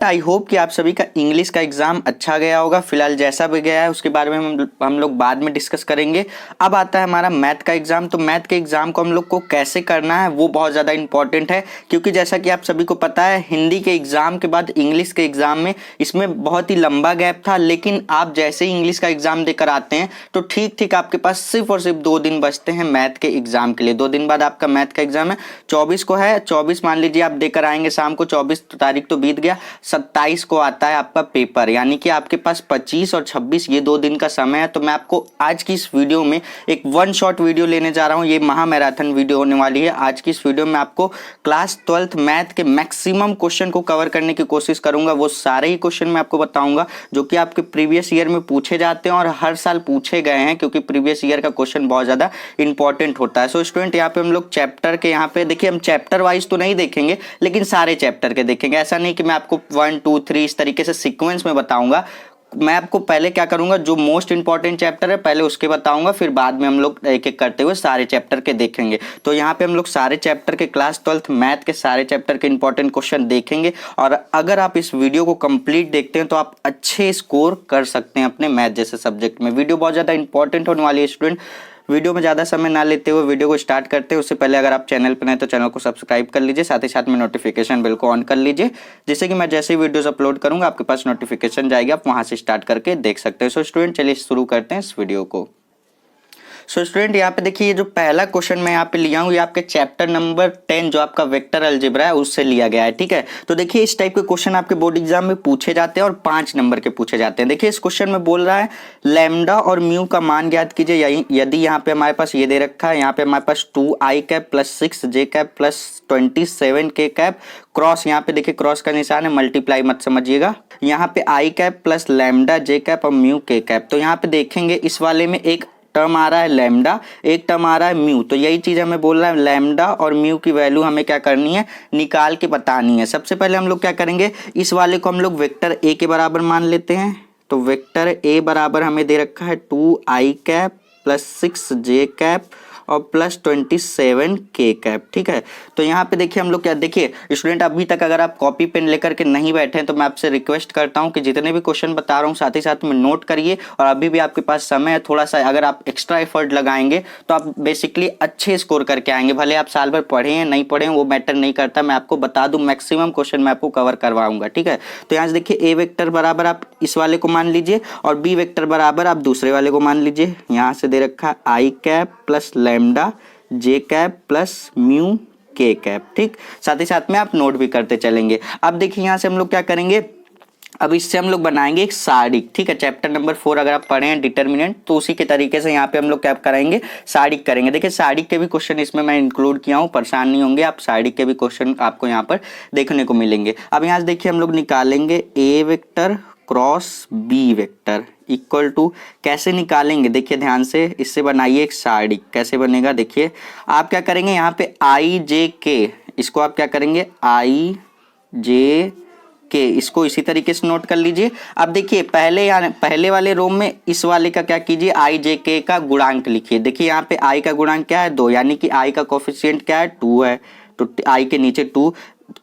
I hope कि आप सभी का इंग्लिश का एग्जाम अच्छा गया होगा। फिलहाल जैसा भी गया है उसके बारे में हम लोग बाद में डिस्कस करेंगे। अब आता है हमारा मैथ का एग्जाम। तो मैथ के एग्जाम को हम लोग को कैसे करना है वो बहुत ज़्यादा इंपॉर्टेंट है, क्योंकि जैसा कि आप सभी को पता है हिंदी के एग्जाम के बाद इंग्लिश के एग्जाम में इसमें बहुत ही लंबा गैप था। लेकिन आप जैसे ही इंग्लिश का एग्जाम देकर आते हैं तो ठीक ठीक आपके पास सिर्फ और सिर्फ 2 दिन बचते हैं मैथ के एग्जाम के लिए। 2 दिन बाद आपका मैथ का एग्जाम है, 24 को है। 24 मान लीजिए आप देकर आएंगे शाम को, 24 तारीख तो बीत गया। 27 को आता है आपका पेपर, यानी कि आपके पास 25 और 26 ये 2 दिन का समय है। तो मैं आपको आज की इस वीडियो में एक वन शॉट वीडियो लेने जा रहा हूं। ये महा मैराथन वीडियो होने वाली है। आज की इस वीडियो में आपको क्लास 12th मैथ के मैक्सिमम क्वेश्चन को कवर करने की कोशिश करूंगा। वो सारे ही क्वेश्चन मैं आपको बताऊंगा जो कि आपके प्रीवियस ईयर में पूछे जाते हैं और हर साल पूछे गए हैं, क्योंकि प्रीवियस ईयर का क्वेश्चन बहुत ज्यादा इंपॉर्टेंट होता है। सो स्टूडेंट, यहाँ पे हम लोग चैप्टर के यहाँ पे देखिए, हम चैप्टर वाइज तो नहीं देखेंगे लेकिन सारे चैप्टर के देखेंगे। ऐसा नहीं कि मैं आपको 1 2 3 इस तरीके से सीक्वेंस में बताऊंगा। मैं आपको पहले क्या करूंगा, जो मोस्ट इंपॉर्टेंट चैप्टर है पहले उसके बताऊंगा, फिर बाद में हम लोग एक एक करते हुए सारे चैप्टर के देखेंगे। तो यहाँ पे हम लोग सारे चैप्टर के क्लास 12th मैथ के सारे चैप्टर के इंपॉर्टेंट क्वेश्चन देखेंगे। और अगर आप इस वीडियो को कंप्लीट देखते हैं तो आप अच्छे स्कोर कर सकते हैं अपने मैथ जैसे सब्जेक्ट में। वीडियो बहुत ज़्यादा इंपॉर्टेंट होने वाली है स्टूडेंट। वीडियो में ज़्यादा समय ना लेते हुए वीडियो को स्टार्ट करते हैं। उससे पहले अगर आप चैनल पर नए तो चैनल को सब्सक्राइब कर लीजिए, साथ ही साथ में नोटिफिकेशन बिल को ऑन कर लीजिए, जिससे कि मैं जैसे ही वीडियोस अपलोड करूंगा आपके पास नोटिफिकेशन जाएगी, आप वहां से स्टार्ट करके देख सकते हैं। सो स्टूडेंट, चलिए शुरू करते हैं इस वीडियो को। सो स्टूडेंट, यहाँ पे देखिए, ये जो पहला क्वेश्चन मैं यहाँ पे लिया हूँ ये आपके चैप्टर नंबर 10 जो आपका वेक्टर अलजेब्रा है उससे लिया गया है। ठीक है, तो देखिए इस टाइप के क्वेश्चन आपके बोर्ड एग्जाम में पूछे जाते हैं और 5 नंबर के पूछे जाते हैं। देखिए इस क्वेश्चन में बोल रहा है लैम्डा और म्यू का मान ज्ञात कीजिए। यदि यहाँ पे हमारे पास ये दे रखा है, यहाँ पे हमारे पास 2i cap plus 6j cap plus 27k cap cross, यहाँ पे देखिए क्रॉस का निशान है, मल्टीप्लाई मत समझिएगा। यहाँ पे i cap plus lambda j cap और म्यू k कैप। तो यहाँ पे देखेंगे इस वाले में एक टर्म आ रहा है लैम्डा, एक टर्म आ रहा है म्यू। तो यही चीज हमें बोल रहा है, लैम्डा और म्यू की वैल्यू हमें क्या करनी है, निकाल के बतानी है। सबसे पहले हम लोग क्या करेंगे, इस वाले को हम लोग वेक्टर ए के बराबर मान लेते हैं। तो वेक्टर ए बराबर हमें दे रखा है 2i cap plus 6j cap और प्लस 27k कैप। ठीक है, तो यहाँ पे देखिए हम लोग क्या, देखिए स्टूडेंट अभी तक अगर आप कॉपी पेन लेकर के नहीं बैठे हैं तो मैं आपसे रिक्वेस्ट करता हूँ कि जितने भी क्वेश्चन बता रहा हूँ साथ ही साथ में नोट करिए। और अभी भी आपके पास समय है, थोड़ा सा अगर आप एक्स्ट्रा एफर्ट लगाएंगे तो आप बेसिकली अच्छे स्कोर करके आएंगे। भले आप साल भर पढ़े हैं नहीं पढ़े हैं वो मैटर नहीं करता, मैं आपको बता दूं मैक्सिमम क्वेश्चन मैं आपको कवर करवाऊंगा। ठीक है, तो यहाँ से देखिए ए वेक्टर बराबर आप इस वाले को मान लीजिए और बी वेक्टर बराबर आप दूसरे वाले को मान लीजिए। यहाँ से दे रखा आई कैप प्लस लैम्डा जे कैप प्लस म्यू के कैप। ठीक, साथ ही साथ में आप नोट भी करते चलेंगे। अब देखिए यहाँ से हम लोग क्या करेंगे, अब इससे हम लोग बनाएंगे एक सारिक। ठीक है, चैप्टर नंबर 4 अगर आप पढ़े हैं डिटर्मिनेंट तो उसी के तरीके से यहाँ पे हम लोग क्या करेंगे, सारिक करेंगे। देखिए सारिक के भी क्वेश्चन इसमें मैं इंक्लूड किया हूँ, परेशान नहीं होंगे आप, सारिक के भी क्वेश्चन आपको यहाँ पर देखने को मिलेंगे। अब यहाँ से देखिए हम लोग निकालेंगे A vector cross B vector equal to, कैसे निकालेंगे देखिए ध्यान से, इससे बनाइए एक सारिक। कैसे बनेगा देखिए, आप क्या करेंगे यहाँ पे आई जे के, इसको आप क्या करेंगे आई जे के, इसको इसी तरीके से नोट कर लीजिए। अब देखिए पहले वाले रो में इस वाले का क्या कीजिए, आई जे के का गुणांक लिखिए। देखिए यहाँ पे आई का गुणांक क्या है 2, यानी कि आई का कोफिशिएंट क्या है 2 है, तो आई के नीचे 2।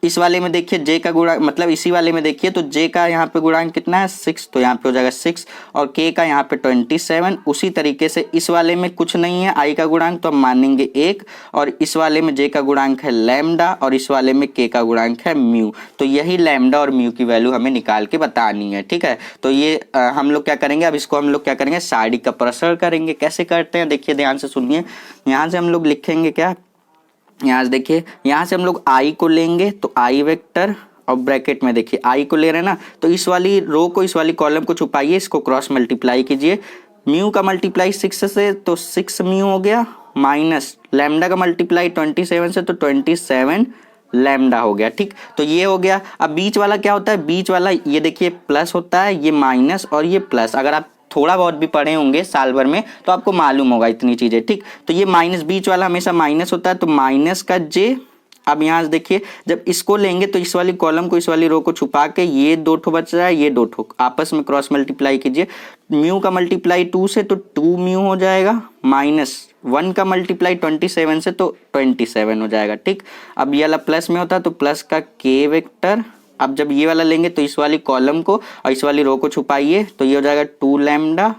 इस वाले में देखिए जे का गुणांक, मतलब इसी वाले में देखिए तो जे का यहाँ पे गुणांक कितना है 6, तो यहाँ पे हो जाएगा 6 और के का यहाँ पे 27। उसी तरीके से इस वाले में कुछ नहीं है आई का गुणांक तो हम मानेंगे 1, और इस वाले में जे का गुणांक है लैम्डा और इस वाले में के का गुणांक है म्यू। तो यही लैम्डा और म्यू की वैल्यू हमें निकाल के बतानी है। ठीक है, तो ये हम लोग क्या करेंगे, अब इसको हम लोग क्या करेंगे, सारिक का प्रसरण करेंगे। कैसे करते हैं देखिए ध्यान से सुनिए। यहाँ से हम लोग लिखेंगे क्या, यहाँ से देखिए यहाँ से हम लोग आई को लेंगे तो आई वेक्टर और ब्रैकेट में देखिए आई को ले रहे हैं ना, तो इस वाली रो को इस वाली कॉलम को छुपाइए, इसको क्रॉस मल्टीप्लाई कीजिए। म्यू का मल्टीप्लाई 6 से तो 6 म्यू हो गया, माइनस लैम्डा का मल्टीप्लाई 27 से तो 27 लैम्डा हो गया। ठीक, तो ये हो गया। अब बीच वाला क्या होता है, बीच वाला ये देखिए प्लस होता है, ये माइनस और ये प्लस। अगर आप थोड़ा बहुत भी पढ़े होंगे साल भर में तो आपको मालूम होगा इतनी चीजें। ठीक, तो ये माइनस, बीच वाला हमेशा माइनस होता है तो माइनस का जे। अब यहाँ से देखिए जब इसको लेंगे तो इस वाली कॉलम को इस वाली रो को छुपा के ये 2 ठो बच रहा है, ये 2 ठो आपस में क्रॉस मल्टीप्लाई कीजिए। म्यू का मल्टीप्लाई 2 से तो 2 म्यू हो जाएगा, माइनस 1 का मल्टीप्लाई 27 से तो 27 हो जाएगा। ठीक, अब ये वाला प्लस में होता है तो प्लस का के वेक्टर अब जब ये वाला लेंगे तो इस वाली कॉलम को और इस वाली रो को छुपाइए, तो ये हो जाएगा 2 लैम्डा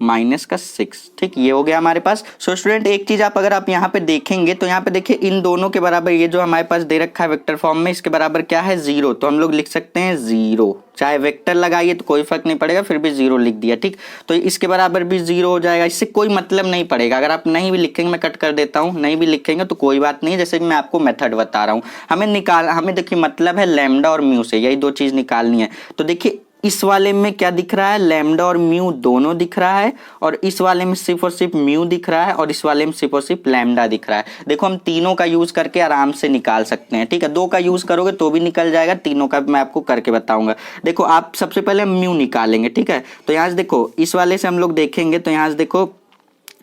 माइनस का 6। ठीक, ये हो गया हमारे पास। सो स्टूडेंट एक चीज अगर आप यहाँ पे देखेंगे तो यहाँ पे देखिए इन दोनों के बराबर ये जो हमारे पास दे रखा है वेक्टर फॉर्म में, इसके बराबर क्या है 0, तो हम लोग लिख सकते हैं 0। चाहे वेक्टर लगाइए तो कोई फर्क नहीं पड़ेगा, फिर भी 0 लिख दिया। ठीक, तो इसके बराबर भी 0 हो जाएगा, इससे कोई मतलब नहीं पड़ेगा। अगर आप नहीं भी लिखेंगे, मैं कट कर देता हूँ, नहीं भी लिखेंगे तो कोई बात नहीं, जैसे कि मैं आपको मेथड बता रहा हूँ। हमें देखिए मतलब है लैम्डा और म्यू से, यही दो चीज निकालनी है। तो देखिए इस वाले में क्या दिख रहा है, लैम्डा और म्यू दोनों दिख रहा है, और इस वाले में सिर्फ और सिर्फ म्यू दिख रहा है, और इस वाले में सिर्फ और सिर्फ लैम्डा दिख रहा है। देखो हम तीनों का यूज करके आराम से निकाल सकते हैं। ठीक है, दो का यूज करोगे तो भी निकल जाएगा, तीनों का मैं आपको करके बताऊंगा। देखो आप सबसे पहले म्यू निकालेंगे। ठीक है, तो यहाँ से देखो इस वाले से हम लोग देखेंगे, तो यहाँ से देखो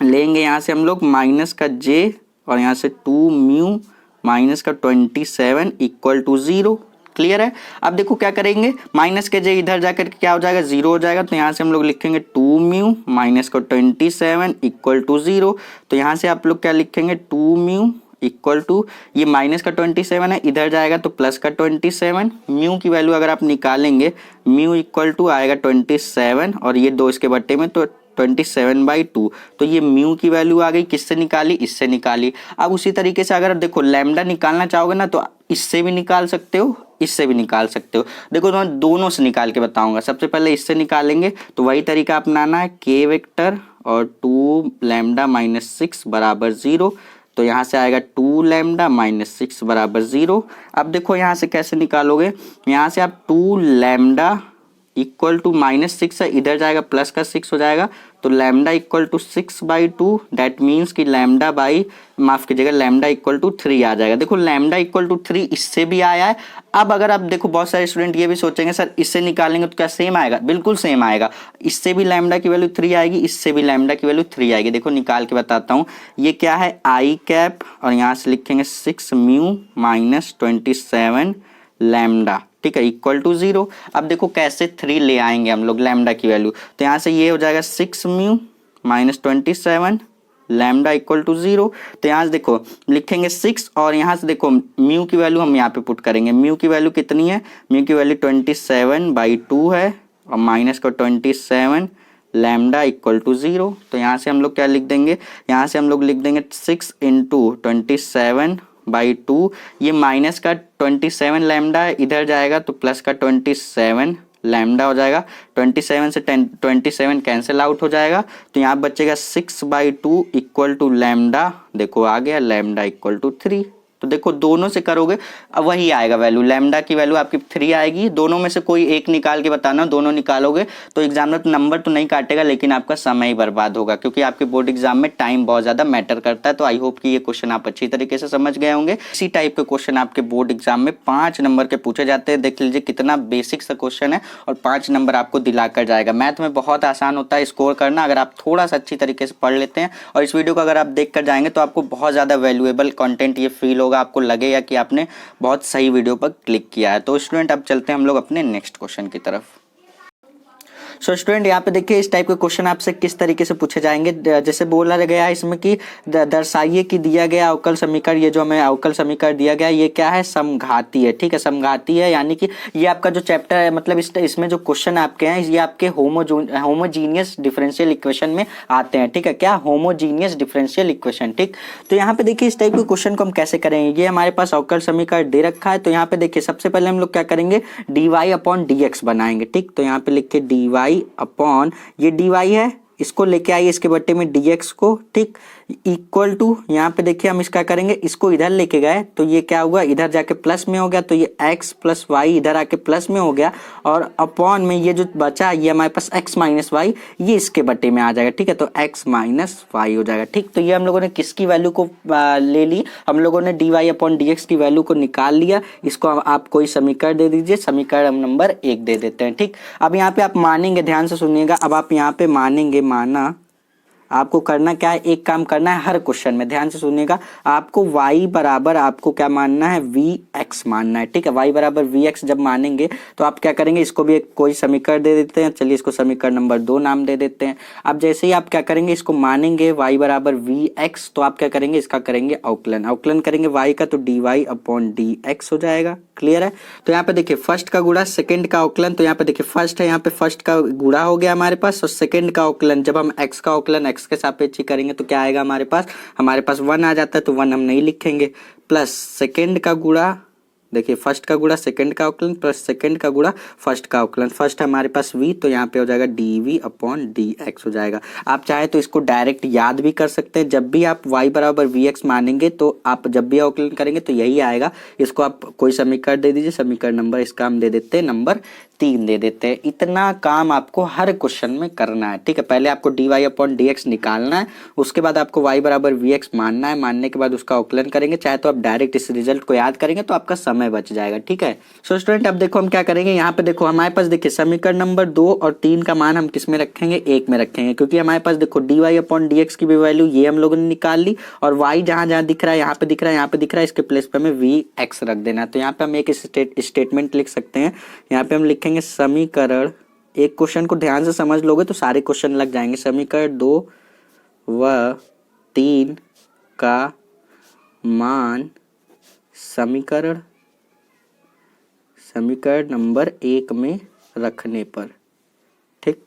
लेंगे, यहाँ से हम लोग माइनस का जे और यहाँ से 2 म्यू माइनस का 27 इक्वल टू 0। क्लियर है। अब देखो क्या करेंगे, माइनस के जे इधर जाकर क्या हो जाएगा 0 हो जाएगा, तो यहाँ से हम लोग लिखेंगे 2 म्यू माइनस का 27 इक्वल टू 0। तो यहाँ से आप लोग क्या लिखेंगे 2 म्यू इक्वल टू, ये माइनस का 27 है, इधर जाएगा तो प्लस का 27। म्यू की वैल्यू अगर आप निकालेंगे, म्यू इक्वल टू आएगा 27 और ये 2 इसके बट्टे में, तो 27/2। तो ये म्यू की वैल्यू आ गई, किससे निकाली, इससे निकाली। अब उसी तरीके से अगर देखो लैम्डा निकालना चाहोगे ना, तो इससे भी निकाल सकते हो, इससे भी निकाल सकते हो। देखो तो मैं दोनों से निकाल के बताऊंगा। सबसे पहले इससे निकालेंगे, तो वही तरीका अपनाना है, के वेक्टर और 2 लैम्डा माइनस 6 बराबर 0। तो यहाँ से आएगा 2 लैम्डा माइनस 6 बराबर 0। अब देखो यहाँ से कैसे निकालोगे, यहाँ से आप 2 लैम्डा इक्वल टू -6 है, इधर जाएगा प्लस का 6 हो जाएगा, तो lambda equal to 6/2। That means कि लैम्डा बाई, माफ कीजिएगा, लैम्डा इक्वल टू 3 आ जाएगा। देखो लैम्डा इक्वल टू 3 इससे भी आया है। अब अगर आप देखो बहुत सारे स्टूडेंट ये भी सोचेंगे सर इससे निकालेंगे तो क्या सेम आएगा, बिल्कुल सेम आएगा। इससे भी लैम्डा की वैल्यू 3 आएगी, इससे भी लैम्डा की वैल्यू 3 आएगी। देखो निकाल के बताता हूँ, ये क्या है आई कैप, और यहाँ से लिखेंगे 6 म्यू माइनस 27 लैम्डा। ठीक है, इक्वल टू 0। अब देखो कैसे 3 ले आएंगे हम लोग लैम्डा की वैल्यू, तो यहाँ से ये हो जाएगा 6 mu minus 27 lambda equal to 0। तो यहाँ से देखो लिखेंगे 6 और यहाँ से देखो म्यू की वैल्यू हम यहाँ पे पुट करेंगे। म्यू की वैल्यू कितनी है, म्यू की वैल्यू 27/2 है, और माइनस का 27 लैम्डा इक्वल टू 0। तो यहाँ से हम लोग क्या लिख देंगे, यहाँ से हम लोग लिख देंगे 6 इंटू 27/2। ये माइनस का 27 लैम्डा है, इधर जाएगा तो प्लस का 27 लैम्डा हो जाएगा। 27 से 27 कैंसिल आउट हो जाएगा, तो यहाँ बचेगा 6/2 इक्वल टू लैम्डा। देखो आ गया लैम्डा इक्वल टू 3। तो देखो दोनों से करोगे अब वही आएगा वैल्यू, लैम्डा की वैल्यू आपकी 3 आएगी। दोनों में से कोई एक निकाल के बताना, दोनों निकालोगे तो एग्जामिनर नंबर तो नहीं काटेगा, लेकिन आपका समय ही बर्बाद होगा, क्योंकि आपके बोर्ड एग्जाम में टाइम बहुत ज्यादा मैटर करता है। तो आई होप कि ये क्वेश्चन आप अच्छी तरीके से समझ गए होंगे। इसी टाइप के क्वेश्चन आपके बोर्ड एग्जाम में 5 नंबर के पूछे जाते हैं। देख लीजिए कितना बेसिक सा क्वेश्चन है और 5 नंबर आपको दिलाकर जाएगा। मैथ में बहुत आसान होता है स्कोर करना, अगर आप थोड़ा सा अच्छी तरीके से पढ़ लेते हैं। और इस वीडियो को अगर आप देख कर जाएंगे तो आपको बहुत ज्यादा वैल्यूएबल कंटेंट ये फील होगा, आपको लगेगा कि आपने बहुत सही वीडियो पर क्लिक किया है। तो स्टूडेंट अब चलते हैं हम लोग अपने नेक्स्ट क्वेश्चन की तरफ। सो स्टूडेंट यहाँ पे देखिए इस टाइप के क्वेश्चन आपसे किस तरीके से पूछे जाएंगे। जैसे बोला गया है इसमें कि दर्शाइए कि दिया गया अवकल समीकरण, ये जो हमें अवकल समीकरण दिया गया ये क्या है, समघाती है। ठीक है, समघाती है, यानी कि ये आपका जो चैप्टर है, मतलब इसमें जो क्वेश्चन आपके हैं ये आपके होमोजीनियस डिफरेंशियल इक्वेशन में आते हैं। ठीक है, क्या होमोजीनियस डिफरेंशियल इक्वेशन। ठीक, तो यहाँ पे देखिए इस टाइप के क्वेश्चन को हम कैसे करेंगे। ये हमारे पास अवकल समीकरण दे रखा है, तो यहाँ पे देखिए सबसे पहले हम लोग क्या करेंगे, dy/dx बनाएंगे। ठीक, तो यहाँ पे लिख के dy अपॉन, ये dy है, इसको लेके आइए इसके बट्टे में dx को। ठीक, इक्वल टू, यहाँ पे देखिए हम इसका करेंगे, इसको इधर लेके गए तो ये क्या हुआ, इधर जाके प्लस में हो गया, तो ये x प्लस वाई इधर आके प्लस में हो गया, और अपॉन में ये जो बचा ये हमारे पास x माइनस वाई, ये इसके बट्टे में आ जाएगा। ठीक है, तो x माइनस वाई हो जाएगा। ठीक, तो ये हम लोगों ने किसकी वैल्यू को ले ली, हम लोगों ने dy/dx की वैल्यू को निकाल लिया। इसको आप कोई समीकरण दे दीजिए, समीकरण नंबर 1 दे देते हैं। ठीक, अब यहाँ पे आप मानेंगे, ध्यान से सुनिएगा, अब आप यहाँ पे मानेंगे, माना आपको करना क्या है, एक काम करना है हर क्वेश्चन में, ध्यान से सुनिएगा, आपको y बराबर आपको क्या मानना है, vx मानना है, ठीक है। y बराबर vx जब मानेंगे तो आप क्या करेंगे, इसको भी एक कोई समीकरण दे देते हैं, चलिए इसको समीकरण नंबर 2 नाम दे देते हैं। अब जैसे ही आप क्या करेंगे, इसको मानेंगे y बराबर vx, तो आप क्या करेंगे, इसका करेंगे अवकलन, अवकलन करेंगे y का, तो dy अपॉन dx हो जाएगा। क्लियर है। तो यहाँ पे देखिए फर्स्ट का गुणा सेकंड का अवकलन, तो यहाँ पे देखिए फर्स्ट है, यहाँ पे फर्स्ट का गुणा हो गया हमारे पास, और सेकंड का अवकलन जब हम x का अवकलन x के सापेक्ष करेंगे तो क्या आएगा हमारे पास 1 आ जाता है, तो 1 हम नहीं लिखेंगे, प्लस सेकंड का गुणा, देखिए फर्स्ट का गुणा सेकंड का अवकलन प्लस सेकंड का गुणा फर्स्ट का अवकलन, फर्स्ट हमारे पास v, तो यहाँ पे हो जाएगा dv अपॉन dx हो जाएगा। आप चाहे तो इसको डायरेक्ट याद भी कर सकते हैं, जब भी आप y बराबर vx मानेंगे तो आप जब भी अवकलन करेंगे तो यही आएगा। इसको आप कोई समीकरण दे दीजिए, समीकरण नंबर इसका हम दे देते हैं नंबर 3 दे देते हैं। इतना काम आपको हर क्वेश्चन में करना है, ठीक है। पहले आपको dy अपॉन dx निकालना है, उसके बाद आपको y बराबर vx मानना है, मानने के बाद उसका अवकलन करेंगे, चाहे तो आप डायरेक्ट इस रिजल्ट को याद करेंगे तो आपका समय बच जाएगा, ठीक है। सो स्टूडेंट अब देखो हम क्या करेंगे, यहाँ पे देखो हमारे पास देखिए समीकरण नंबर 2 और 3 का मान हम किस में रखेंगे, 1 में रखेंगे, क्योंकि हमारे पास देखो dy अपॉन dx की भी वैल्यू ये हम लोगों ने निकाल ली, और y जहां जहां दिख रहा है, यहाँ पे दिख रहा है, यहाँ पे दिख रहा है, इसके प्लेस पे हमें vx रख देना है। तो यहाँ पे हम एक स्टेटमेंट लिख सकते हैं, यहाँ पे हम लिखेंगे समीकरण, एक क्वेश्चन को ध्यान से समझ लोगे तो सारे क्वेश्चन लग जाएंगे, समीकरण 2 व 3 का मान समीकरण नंबर 1 में रखने पर, ठीक,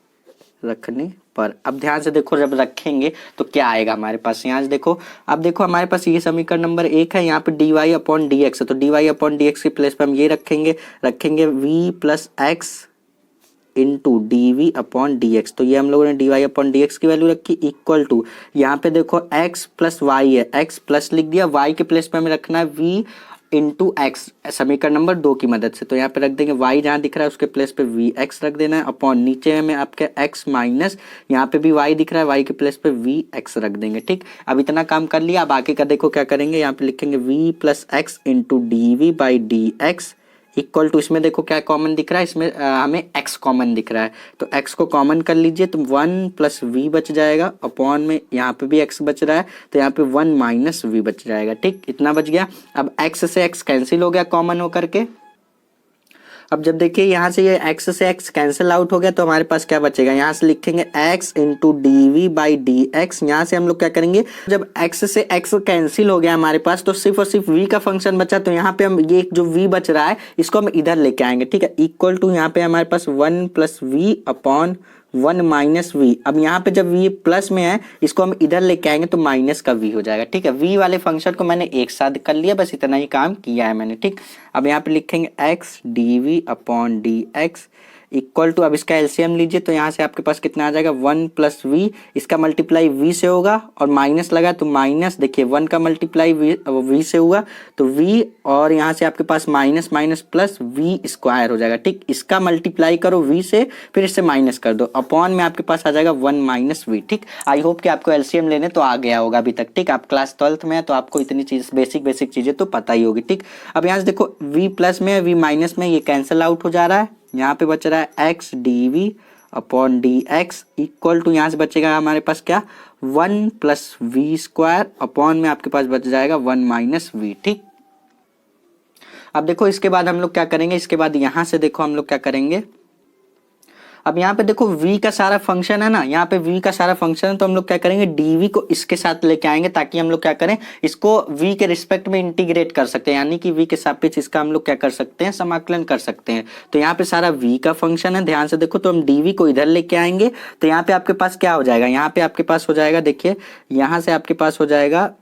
रखने पर। अब ध्यान से देखो जब रखेंगे तो क्या आएगा हमारे पास, यहाँ से देखो, अब देखो हमारे पास ये समीकरण नंबर 1 है, यहाँ पे dy अपॉन dx है, तो dy अपॉन dx के प्लेस पे हम ये रखेंगे v plus X into D upon D X. तो ये हम लोगों ने D Y upon D X की वैल्यू रखी, इक्वल टू यहाँ पे देखो x प्लस वाई है, x प्लस लिख दिया, y के प्लेस पे हमें रखना है v इंटू एक्स समीकरण नंबर 2 की मदद से। तो यहाँ पे रख देंगे y जहाँ दिख रहा है उसके प्लेस पे वी एक्स रख देना है, अपॉन नीचे में आपके x माइनस यहाँ पे भी y दिख रहा है, y के प्लेस पे वी एक्स रख देंगे, ठीक। अब इतना काम कर लिया, अब आगे का देखो क्या करेंगे, यहाँ पे लिखेंगे v plus X into D V by D X equal to, इसमें देखो क्या कॉमन दिख रहा है, इसमें हमें x कॉमन दिख रहा है, तो x को कॉमन कर लीजिए, तो 1 प्लस वी बच जाएगा, अपॉन में यहाँ पे भी x बच रहा है, तो यहाँ पे 1 माइनस वी बच जाएगा, ठीक, इतना बच गया। अब x से x कैंसिल हो गया कॉमन होकर के, अब जब देखिए यहाँ से ये x से x कैंसिल आउट हो गया तो हमारे पास क्या बचेगा, यहाँ से लिखेंगे x into D V by D X. यहाँ से हम लोग क्या करेंगे, जब x से x कैंसिल हो गया हमारे पास तो सिर्फ और सिर्फ v का फंक्शन बचा, तो यहाँ पे हम ये जो v बच रहा है इसको हम इधर लेके आएंगे, ठीक है, इक्वल टू यहाँ पे हमारे पास 1 plus V upon 1 minus V. अब यहाँ पे जब v प्लस में है इसको हम इधर लेके आएंगे तो माइनस का v हो जाएगा, ठीक है। v वाले फंक्शन को मैंने एक साथ कर लिया, बस इतना ही काम किया है मैंने, ठीक। अब यहाँ पे लिखेंगे x D V upon D X equal to, अब इसका एलसीएम लीजिए तो यहाँ से आपके पास कितना आ जाएगा, 1 प्लस वी, इसका मल्टीप्लाई v से होगा और माइनस लगा तो माइनस, देखिए 1 का मल्टीप्लाई v से हुआ तो v, और यहाँ से आपके पास minus minus plus v square हो जाएगा, ठीक। इसका मल्टीप्लाई करो v से, फिर इससे माइनस कर दो, अपॉन में आपके पास आ जाएगा 1 माइनस वी, ठीक। आई होप कि आपको एलसीएम लेने तो आ गया होगा अभी तक, ठीक। आप क्लास 12th में है तो आपको इतनी चीज बेसिक चीजें तो पता ही होगी, ठीक। अब यहाँ से देखो v प्लस में v माइनस में ये कैंसिल आउट हो जा रहा है, यहाँ पे बच रहा है x D V upon D X equal to, यहाँ से बचेगा हमारे पास क्या, 1 प्लस वी स्क्वायर, अपॉन में आपके पास बच जाएगा 1 माइनस वी, ठीक। अब देखो इसके बाद हम लोग क्या करेंगे, इसके बाद यहाँ से देखो हम लोग क्या करेंगे, अब यहाँ पे देखो v का सारा फंक्शन है ना, यहाँ पे v का सारा फंक्शन है, तो हम लोग क्या करेंगे dv को इसके साथ लेके आएंगे ताकि हम लोग क्या करें, इसको v के रिस्पेक्ट में इंटीग्रेट कर सकते हैं, यानी कि v के सापेक्ष इसका हम लोग क्या कर सकते हैं, समाकलन कर सकते हैं। तो यहाँ पे सारा v का फंक्शन है, ध्यान से देखो, तो हम dv को इधर लेके आएंगे तो यहाँ पे आपके पास क्या हो जाएगा, यहाँ पे आपके पास हो जाएगा, देखिए यहाँ से आपके पास हो जाएगा,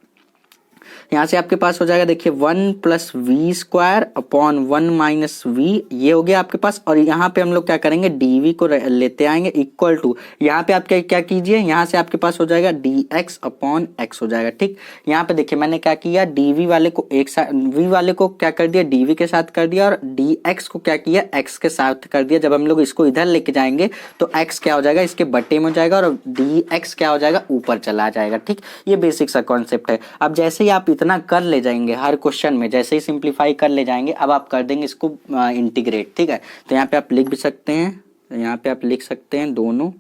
यहाँ से आपके पास हो जाएगा, देखिए 1 plus V square upon 1 minus V, ये हो गया आपके पास। और यहाँ पे हम लोग क्या करेंगे, डी को लेते आएंगे इक्वल टू, यहाँ पे आप क्या कीजिए, यहाँ से आपके पास हो जाएगा डी एक्स अपॉन एक्स हो जाएगा, ठीक। यहाँ पे देखिए मैंने क्या किया, डी वाले को एक साथ, वी वाले को क्या कर दिया, डी के साथ कर दिया, और डी एक्स को क्या किया, एक्स के साथ कर दिया। जब हम लोग इसको इधर लेके जाएंगे तो एक्स क्या हो जाएगा, इसके बटे में हो जाएगा, और डी एक्स क्या हो जाएगा, ऊपर चला जाएगा, ठीक। ये बेसिक सा कॉन्सेप्ट है। अब जैसे ही आप इतना कर ले जाएंगे हर क्वेश्चन में, जैसे ही सिंप्लीफाई कर ले जाएंगे, अब आप कर देंगे इसको इंटीग्रेट, ठीक है। तो यहाँ पे आप लिख भी सकते हैं, यहाँ पे आप लिख सकते हैं दोनों,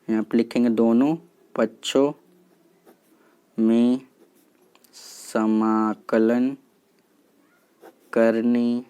यहाँ पे लिखेंगे दोनों पक्षों में समाकलन करने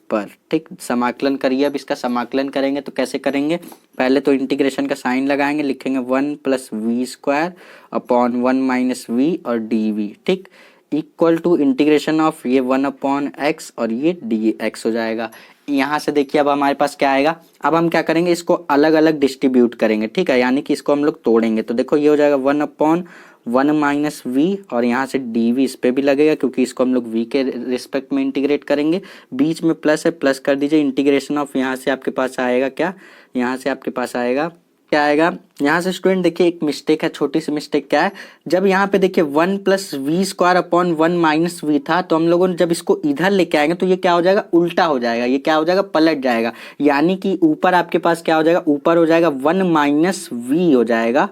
पर, ठीक। समाकलन करिए। अब इसका समाकलन करेंगे तो कैसे करेंगे, पहले तो इंटीग्रेशन का साइन लगाएंगे, लिखेंगे 1 plus V square upon 1 minus V और डी वी, ठीक, इक्वल टू इंटीग्रेशन ऑफ ये 1 अपॉन एक्स और ये डी एक्स हो जाएगा। यहाँ से देखिए अब हमारे पास क्या आएगा, अब हम क्या करेंगे, इसको अलग अलग डिस्ट्रीब्यूट करेंगे, ठीक है, यानी कि इसको हम लोग तोड़ेंगे। तो देखो ये हो जाएगा 1 अपॉन 1 माइनस वी और यहाँ से डी वी इस पे भी लगेगा क्योंकि इसको हम लोग वी के रिस्पेक्ट में इंटीग्रेट करेंगे। बीच में प्लस है, प्लस कर दीजिए। इंटीग्रेशन ऑफ यहाँ से आपके पास आएगा क्या, यहाँ से आपके पास आएगा क्या आएगा, यहाँ से स्टूडेंट देखिए एक मिस्टेक है, छोटी सी मिस्टेक क्या है, जब यहाँ पे देखिए 1 plus V square upon 1 minus V था तो हम लोगों ने जब इसको इधर लेके आएंगे तो ये क्या हो जाएगा, उल्टा हो जाएगा, ये क्या हो जाएगा, पलट जाएगा। यानी कि ऊपर आपके पास क्या हो जाएगा, ऊपर हो जाएगा 1 माइनस वी हो जाएगा,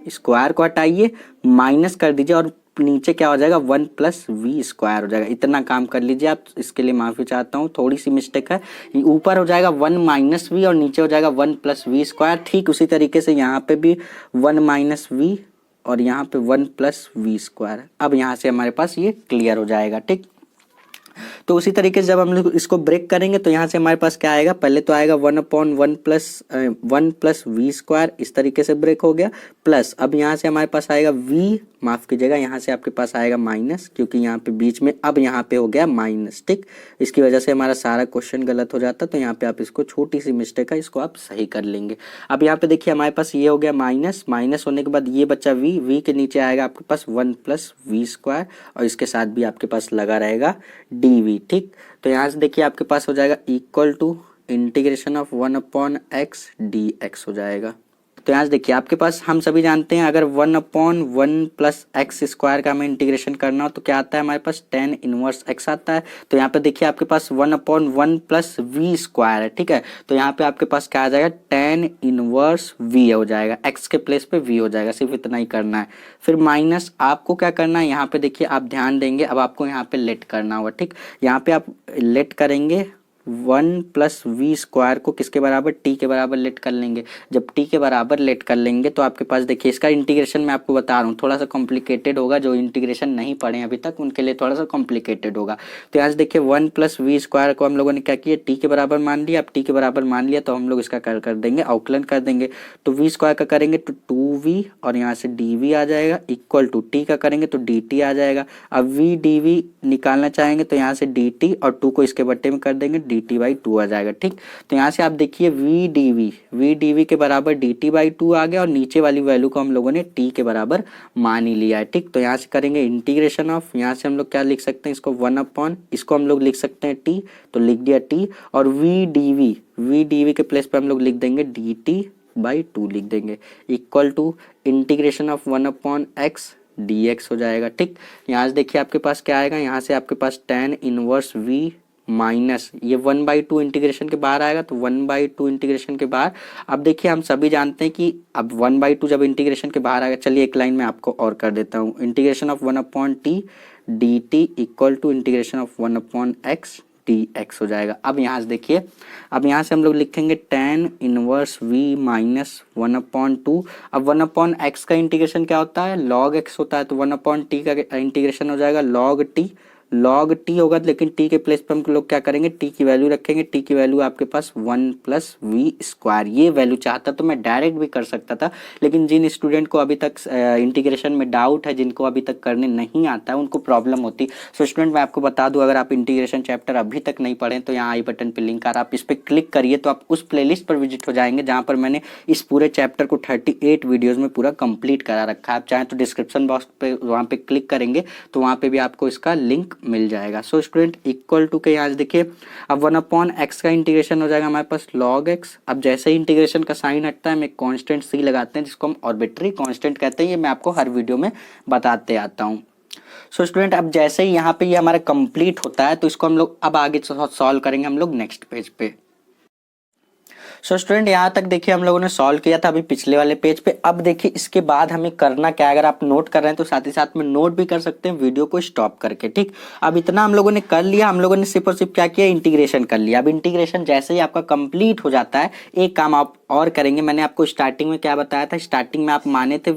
स्क्वायर को हटाइए माइनस कर दीजिए और नीचे क्या हो जाएगा 1 प्लस वी स्क्वायर हो जाएगा। इतना काम कर लीजिए आप, इसके लिए माफी चाहता हूँ, थोड़ी सी मिस्टेक है। ऊपर हो जाएगा 1 माइनस वी और नीचे हो जाएगा 1 प्लस वी स्क्वायर। ठीक उसी तरीके से यहाँ पे भी 1 माइनस वी और यहाँ पे 1 प्लस वी स्क्वायर। अब यहाँ से हमारे पास ये क्लियर हो जाएगा, ठीक। तो उसी तरीके से जब हम लोग इसको ब्रेक करेंगे तो यहाँ से हमारे पास क्या आएगा, पहले तो आएगा 1 अपॉन 1 प्लस वी स्क्वायर, इस तरीके से ब्रेक हो गया, प्लस अब यहाँ से हमारे पास आएगा वी, माफ कीजिएगा, यहाँ से आपके पास आएगा माइनस क्योंकि यहाँ पे बीच में अब यहाँ पे हो गया माइनस, ठीक। इसकी वजह से हमारा सारा क्वेश्चन गलत हो जाता, तो यहाँ पे आप इसको, छोटी सी मिस्टेक है, इसको आप सही कर लेंगे। अब यहाँ पे देखिए हमारे पास ये हो गया माइनस, माइनस होने के बाद ये बच्चा वी, वी के नीचे आएगा आपके पास 1 प्लस वी स्क्वायर और इसके साथ भी आपके पास लगा रहेगा डी वी, ठीक। तो यहाँ से देखिए आपके पास हो जाएगा equal to integration of 1 upon X D X हो जाएगा। तो यहाँ से देखिए आपके पास, हम सभी जानते हैं अगर 1 अपॉन 1 प्लस एक्स स्क्वायर का हमें इंटीग्रेशन करना हो तो क्या आता है हमारे पास, tan इनवर्स x आता है। तो यहाँ पे देखिए आपके पास 1 अपॉन 1 प्लस वी स्क्वायर है, ठीक है। तो यहाँ पे आपके पास क्या आ जाएगा, tan इनवर्स v हो जाएगा, x के प्लेस पे v हो जाएगा, सिर्फ इतना ही करना है। फिर माइनस आपको क्या करना है, यहाँ पे देखिए आप ध्यान देंगे, अब आपको यहाँ पे लेट करना होगा, ठीक। यहाँ पे आप लेट करेंगे 1 प्लस वी स्क्वायर को किसके बराबर, टी के बराबर लेट कर लेंगे। जब टी के बराबर लेट कर लेंगे तो आपके पास देखिए इसका इंटीग्रेशन मैं आपको बता रहा हूँ थोड़ा सा कॉम्प्लिकेटेड होगा, जो इंटीग्रेशन नहीं पढ़े अभी तक उनके लिए थोड़ा सा कॉम्प्लिकेटेड होगा। तो यहाँ से देखिए 1 प्लस वी स्क्वायर को हम लोगों ने क्या किया, टी के बराबर मान लिया। अब टी के बराबर मान लिया तो हम लोग इसका कर देंगे, अवकलन कर देंगे। तो वी स्क्वायर का करेंगे तो 2v और यहाँ से डी आ जाएगा, इक्वल टू टी का करेंगे तो dt आ जाएगा। अब वी डी वी निकालना चाहेंगे तो यहाँ से dt और 2 को इसके बट्टे में कर देंगे, dt/2 आ जाएगा, ठीक। तो यहाँ से आप देखिए वी डी वी के बराबर dt/2 आ गया और नीचे वाली वैल्यू को हम लोगों ने t के बराबर मान ही लिया है, ठीक। तो यहाँ से करेंगे इंटीग्रेशन ऑफ, यहाँ से हम लोग क्या लिख सकते हैं इसको 1 अपॉन, इसको हम लोग लिख सकते हैं t, तो लिख दिया t, और वी डी वी के प्लेस पे हम लोग लिख देंगे dt/2 लिख देंगे, equal to integration of 1 upon X dx हो जाएगा, ठीक। यहाँ से देखिए आपके पास क्या आएगा, यहाँ से आपके पास tan इनवर्स v माइनस ये 1/2 इंटीग्रेशन के बाहर आएगा, तो 1/2 इंटीग्रेशन के बाहर। अब देखिए हम सभी जानते हैं कि अब 1/2 जब इंटीग्रेशन के बाहर आएगा, चलिए एक लाइन में आपको और कर देता हूँ, integration of 1 upon T D T equal to integration of 1 upon X D X हो जाएगा। अब यहाँ से देखिए, अब यहाँ से हम लोग लिखेंगे tan inverse v minus 1 upon 2। अब 1 अपॉन एक्स का इंटीग्रेशन क्या होता है, log x होता है, तो 1 अपॉन टी का इंटीग्रेशन हो जाएगा log t होगा, लेकिन t के प्लेस पर हम लोग क्या करेंगे, t की वैल्यू रखेंगे। t की वैल्यू आपके पास 1 प्लस वी स्क्वायर, ये वैल्यू चाहता तो मैं डायरेक्ट भी कर सकता था, लेकिन जिन स्टूडेंट को अभी तक इंटीग्रेशन में डाउट है, जिनको अभी तक करने नहीं आता है, उनको प्रॉब्लम होती। सो स्टूडेंट मैं आपको बता दूं, अगर आप इंटीग्रेशन चैप्टर अभी तक नहीं पढ़ें तो यहाँ आई बटन पर लिंक आ रहा है, आप इस पर क्लिक करिए तो आप उस प्लेलिस्ट पर विजिट हो जाएंगे जहाँ पर मैंने इस पूरे चैप्टर को 38 वीडियोज़ में पूरा कंप्लीट करा रखा है। आप चाहें तो डिस्क्रिप्शन बॉक्स पे वहाँ पे क्लिक करेंगे तो वहाँ पे भी आपको इसका लिंक मिल जाएगा। सो स्टूडेंट इक्वल टू के यहाँ से देखिए, अब 1 अपॉन एक्स का इंटीग्रेशन हो जाएगा हमारे पास log x। अब जैसे ही इंटीग्रेशन का साइन हटता है हम एक कांस्टेंट c लगाते हैं जिसको हम आर्बिट्री कांस्टेंट कहते हैं, ये मैं आपको हर वीडियो में बताते आता हूँ। सो स्टूडेंट अब जैसे ही यहाँ पे ये हमारा कंप्लीट होता है तो इसको हम लोग अब आगे सॉल्व करेंगे हम लोग नेक्स्ट पेज पे। सो स्टूडेंट यहाँ तक देखिए हम लोगों ने सॉल्व किया था अभी पिछले वाले पेज पे। अब देखिए इसके बाद हमें करना क्या है, अगर आप नोट कर रहे हैं तो साथ ही साथ में नोट भी कर सकते हैं वीडियो को स्टॉप करके, ठीक। अब इतना हम लोगों ने कर लिया, हम लोगों ने सिर्फ और सिर्फ क्या किया, इंटीग्रेशन कर लिया। अब इंटीग्रेशन जैसे ही आपका कंप्लीट हो जाता है, एक काम आप और करेंगे। मैंने आपको स्टार्टिंग में क्या बताया था, स्टार्टिंग में आप माने थे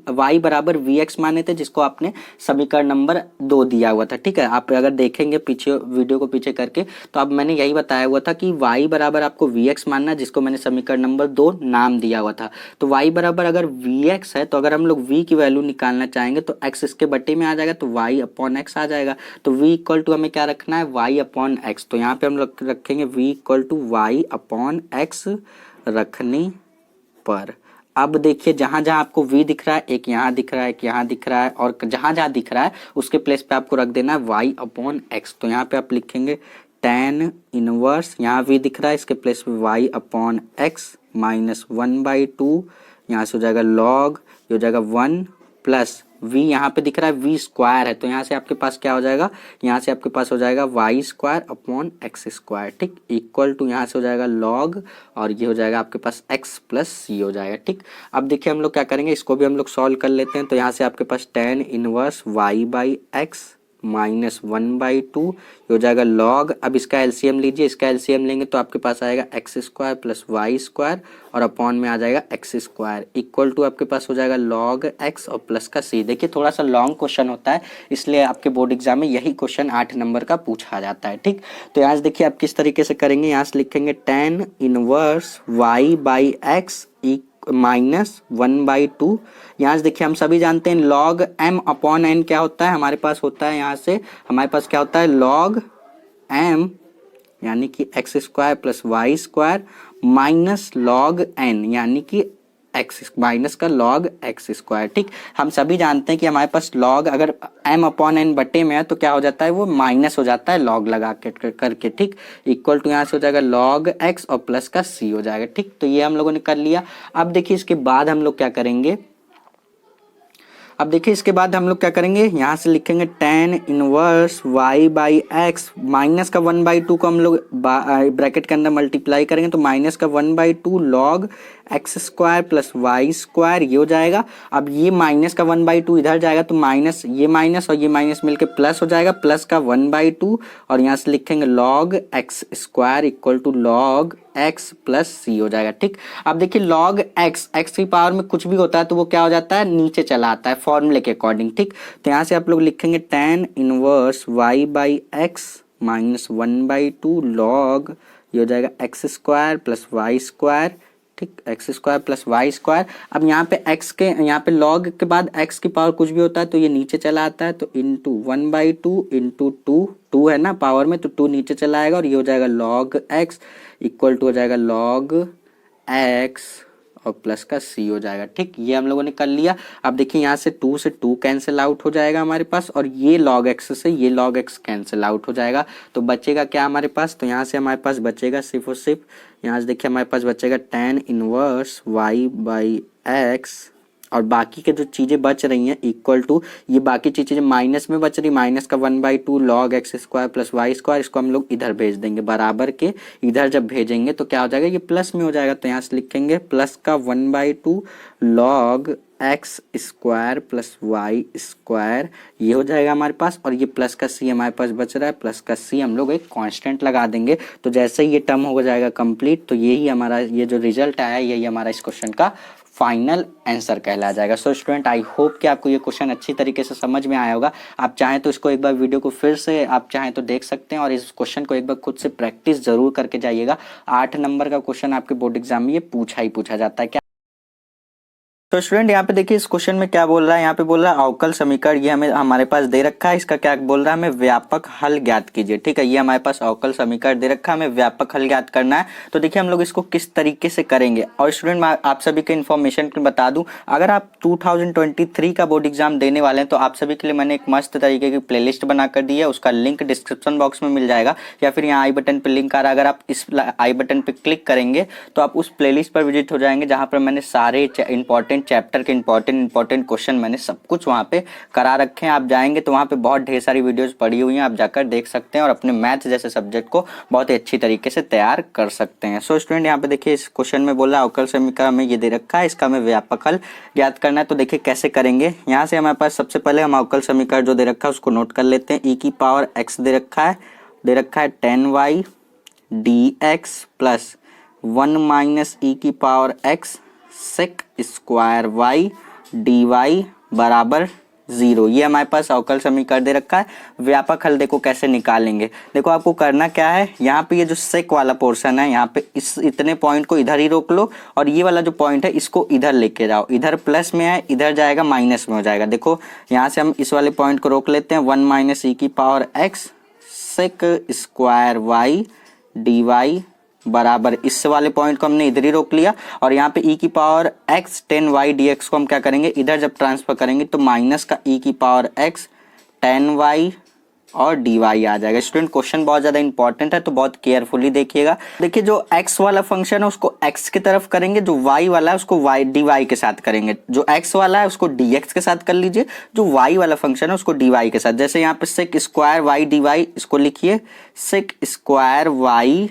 वाई बराबर वी एक्स माने थे, जिसको आपने समीकरण नंबर 2 दिया हुआ था, ठीक है। आप अगर देखेंगे पीछे वीडियो को पीछे करके तो अब मैंने यही बताया हुआ था कि y बराबर आपको vx मानना, जिसको मैंने समीकरण नंबर 2 नाम दिया हुआ था। तो y बराबर अगर vx है तो अगर हम लोग v की वैल्यू निकालना चाहेंगे तो x इसके बटे में आ जाएगा, तो y अपॉन x आ जाएगा। तो v इक्वल टू हमें क्या रखना है, y अपॉन x। तो यहाँ पे हम लोग रखेंगे v equal to y upon x रखने पर। अब देखिए जहां जहां आपको v दिख रहा है, एक यहाँ दिख रहा है, एक यहाँ दिख रहा है, और जहां जहां दिख रहा है उसके प्लेस पे आपको रख देना है y अपॉन x। तो यहाँ पे आप लिखेंगे tan इनवर्स, यहाँ v दिख रहा है, इसके प्लेस पे y अपॉन x माइनस 1/2, यहाँ से हो जाएगा log, ये हो जाएगा 1 प्लस v यहाँ पे दिख रहा है v स्क्वायर है, तो यहाँ से आपके पास क्या हो जाएगा, यहाँ से आपके पास हो जाएगा y square upon x square, ठीक। इक्वल टू यहाँ से हो जाएगा log, और ये हो जाएगा आपके पास x प्लस c हो जाएगा, ठीक। अब देखिए हम लोग क्या करेंगे, इसको भी हम लोग सॉल्व कर लेते हैं। तो यहाँ से आपके पास tan inverse y by X minus 1/2 हो जाएगा log। अब इसका एलसीएम लीजिए, इसका एलसीएम लेंगे तो आपके पास आएगा X square plus Y square, और अपॉन में आ जाएगा एक्स स्क्वायर, इक्वल टू आपके पास हो जाएगा log x और प्लस का c। देखिए थोड़ा सा लॉन्ग क्वेश्चन होता है, इसलिए आपके बोर्ड एग्जाम में यही क्वेश्चन 8 नंबर का पूछा जाता है, ठीक। तो यहाँ से देखिए आप किस तरीके से करेंगे, यहाँ से लिखेंगे tan inverse y by X minus 1/2। यहाँ से देखिए हम सभी जानते हैं log m अपॉन n क्या होता है, हमारे पास होता है, यहाँ से हमारे पास क्या होता है log m यानी कि X square plus Y square minus log n यानी कि एक्स माइनस का log एक्स स्क्वायर, ठीक। हम सभी जानते हैं कि हमारे पास log अगर m अपॉन n बटे में है तो क्या हो जाता है, वो माइनस हो जाता है log लगा के करके, ठीक। इक्वल टू यहाँ से हो जाएगा log x और प्लस का c हो जाएगा, ठीक। तो ये हम लोगों ने कर लिया। अब देखिए इसके बाद हम लोग क्या करेंगे, अब देखिए इसके बाद हम लोग क्या करेंगे, यहाँ से लिखेंगे tan inverse y by X minus का 1/2 को हम लोग ब्रैकेट के अंदर मल्टीप्लाई करेंगे, तो माइनस का 1/2 log X square plus Y square, ये हो जाएगा। अब ये माइनस का 1/2 इधर जाएगा तो माइनस ये माइनस और ये माइनस मिलके प्लस हो जाएगा, प्लस का 1/2, और यहाँ से लिखेंगे log X square equal to log x plus C हो जाएगा, ठीक। अब देखिए log x की पावर में कुछ भी होता है तो वो क्या हो जाता है, नीचे चला आता है फॉर्मूले के अकॉर्डिंग, ठीक। तो यहाँ से आप लोग लिखेंगे tan inverse y by X minus 1/2 log, ये हो जाएगा X square plus Y square, ठीक, X square plus Y square. अब यहाँ पे x के यहाँ पे log के बाद x की पावर कुछ भी होता है तो ये नीचे चला आता है, तो इंटू 1/2 इंटू 2 है ना पावर में, तो 2 नीचे चला आएगा, और ये हो जाएगा log x इक्वल टू हो जाएगा log x और प्लस का c हो जाएगा, ठीक। ये हम लोगों ने कर लिया। अब देखिए यहाँ से 2 से 2 कैंसिल आउट हो जाएगा हमारे पास, और ये log x से ये log x कैंसिल आउट हो जाएगा, तो बचेगा क्या हमारे पास, तो यहाँ से हमारे पास बचेगा सिर्फ और सिर्फ, यहाँ से देखिए हमारे पास बचेगा tan inverse y by x, और बाकी के जो चीज़ें बच रही हैं इक्वल टू, ये बाकी चीज़ें माइनस में बच रही, माइनस का 1/2 log X square plus Y square, इसको हम लोग इधर भेज देंगे बराबर के, इधर जब भेजेंगे तो क्या हो जाएगा, ये प्लस में हो जाएगा, तो यहाँ से लिखेंगे प्लस का 1/2 log X square plus Y square, ये हो जाएगा हमारे पास, और ये प्लस का सी हमारे पास बच रहा है, प्लस का सी हम लोग एक कांस्टेंट लगा देंगे। तो जैसे ही ये टर्म हो जाएगा कंप्लीट, तो यही हमारा ये जो रिजल्ट आया यही हमारा इस क्वेश्चन का फाइनल आंसर कहला जाएगा। सो स्टूडेंट आई होप कि आपको ये क्वेश्चन अच्छी तरीके से समझ में आया होगा। आप चाहें तो इसको एक बार वीडियो को फिर से आप चाहें तो देख सकते हैं, और इस क्वेश्चन को एक बार खुद से प्रैक्टिस जरूर करके जाइएगा। 8 नंबर का क्वेश्चन आपके बोर्ड एग्जाम में ये पूछा ही पूछा जाता है। क्या तो स्टूडेंट यहाँ पे देखिए इस क्वेश्चन में क्या बोल रहा है, यहाँ पे बोल रहा है अवकल समीकरण, ये हमें हमारे पास दे रखा है, इसका क्या बोल रहा है, हमें व्यापक हल ज्ञात कीजिए, ठीक है। ये हमारे पास अवकल समीकरण दे रखा है, हमें व्यापक हल ज्ञात करना है। तो देखिए हम लोग इसको किस तरीके से करेंगे, और स्टूडेंट मैं आप सभी के इन्फॉर्मेशन बता दूं, अगर आप 2023 का बोर्ड एग्जाम देने वाले हैं तो आप सभी के लिए मैंने एक मस्त तरीके की प्लेलिस्ट बना कर दी है, उसका लिंक डिस्क्रिप्शन बॉक्स में मिल जाएगा, या फिर यहाँ आई बटन पर लिंक आ रहा है, अगर आप इस आई बटन पर क्लिक करेंगे तो आप उस प्लेलिस्ट पर विजिट हो जाएंगे, जहाँ पर मैंने सारे इंपॉर्टेंट इंपॉर्टेंट चैप्टर के इंपॉर्टेंट क्वेश्चन मैंने सब कुछ वहाँ पे करा रखे हैं। आप जाएंगे तो वहाँ पे बहुत ढेर सारी वीडियोस पड़ी हुई हैं, आप जाकर देख सकते हैं और अपने मैथ्स जैसे सब्जेक्ट को बहुत ही अच्छी तरीके से तैयार कर सकते हैं। सो स्टूडेंट यहाँ पे देखिए इस क्वेश्चन में बोला अवकल समीकरण हमें ये दे रखा है, इसका हमें व्यापक हल ज्ञात करना है। तो देखिए कैसे करेंगे, यहाँ से हमारे पास सबसे पहले हम अवकल समीकरण जो दे रखा है उसको नोट कर लेते हैं। ई की पावर एक्स दे रखा है 10y dx plus 1 minus E की power X sec square Y D Y बराबर 0। ये हमारे पास अवकल समीकरण दे रखा है। व्यापक हल देखो कैसे निकालेंगे। देखो आपको करना क्या है, यहाँ पे ये जो सेक वाला पोर्शन है यहाँ पे इस इतने पॉइंट को इधर ही रोक लो और ये वाला जो पॉइंट है इसको इधर लेके जाओ। इधर प्लस में है, इधर जाएगा माइनस में हो जाएगा। देखो यहाँ से हम इस वाले पॉइंट को रोक लेते हैं। 1 माइनस ई की power X sec square Y D Y बराबर, इस वाले पॉइंट को हमने इधर ही रोक लिया और यहाँ पे e की पावर x 10y dx को हम क्या करेंगे, इधर जब ट्रांसफर करेंगे तो माइनस का e की पावर x 10y और dy आ जाएगा। स्टूडेंट क्वेश्चन बहुत ज़्यादा इंपॉर्टेंट है तो बहुत केयरफुली देखिएगा। देखिए जो x वाला फंक्शन है उसको x की तरफ करेंगे, जो y वाला है उसको y dy के साथ करेंगे। जो x वाला है उसको dx के साथ कर लीजिए, जो y वाला फंक्शन है उसको dy के साथ। जैसे यहाँ पे sec square Y D Y, इसको लिखिए sec square Y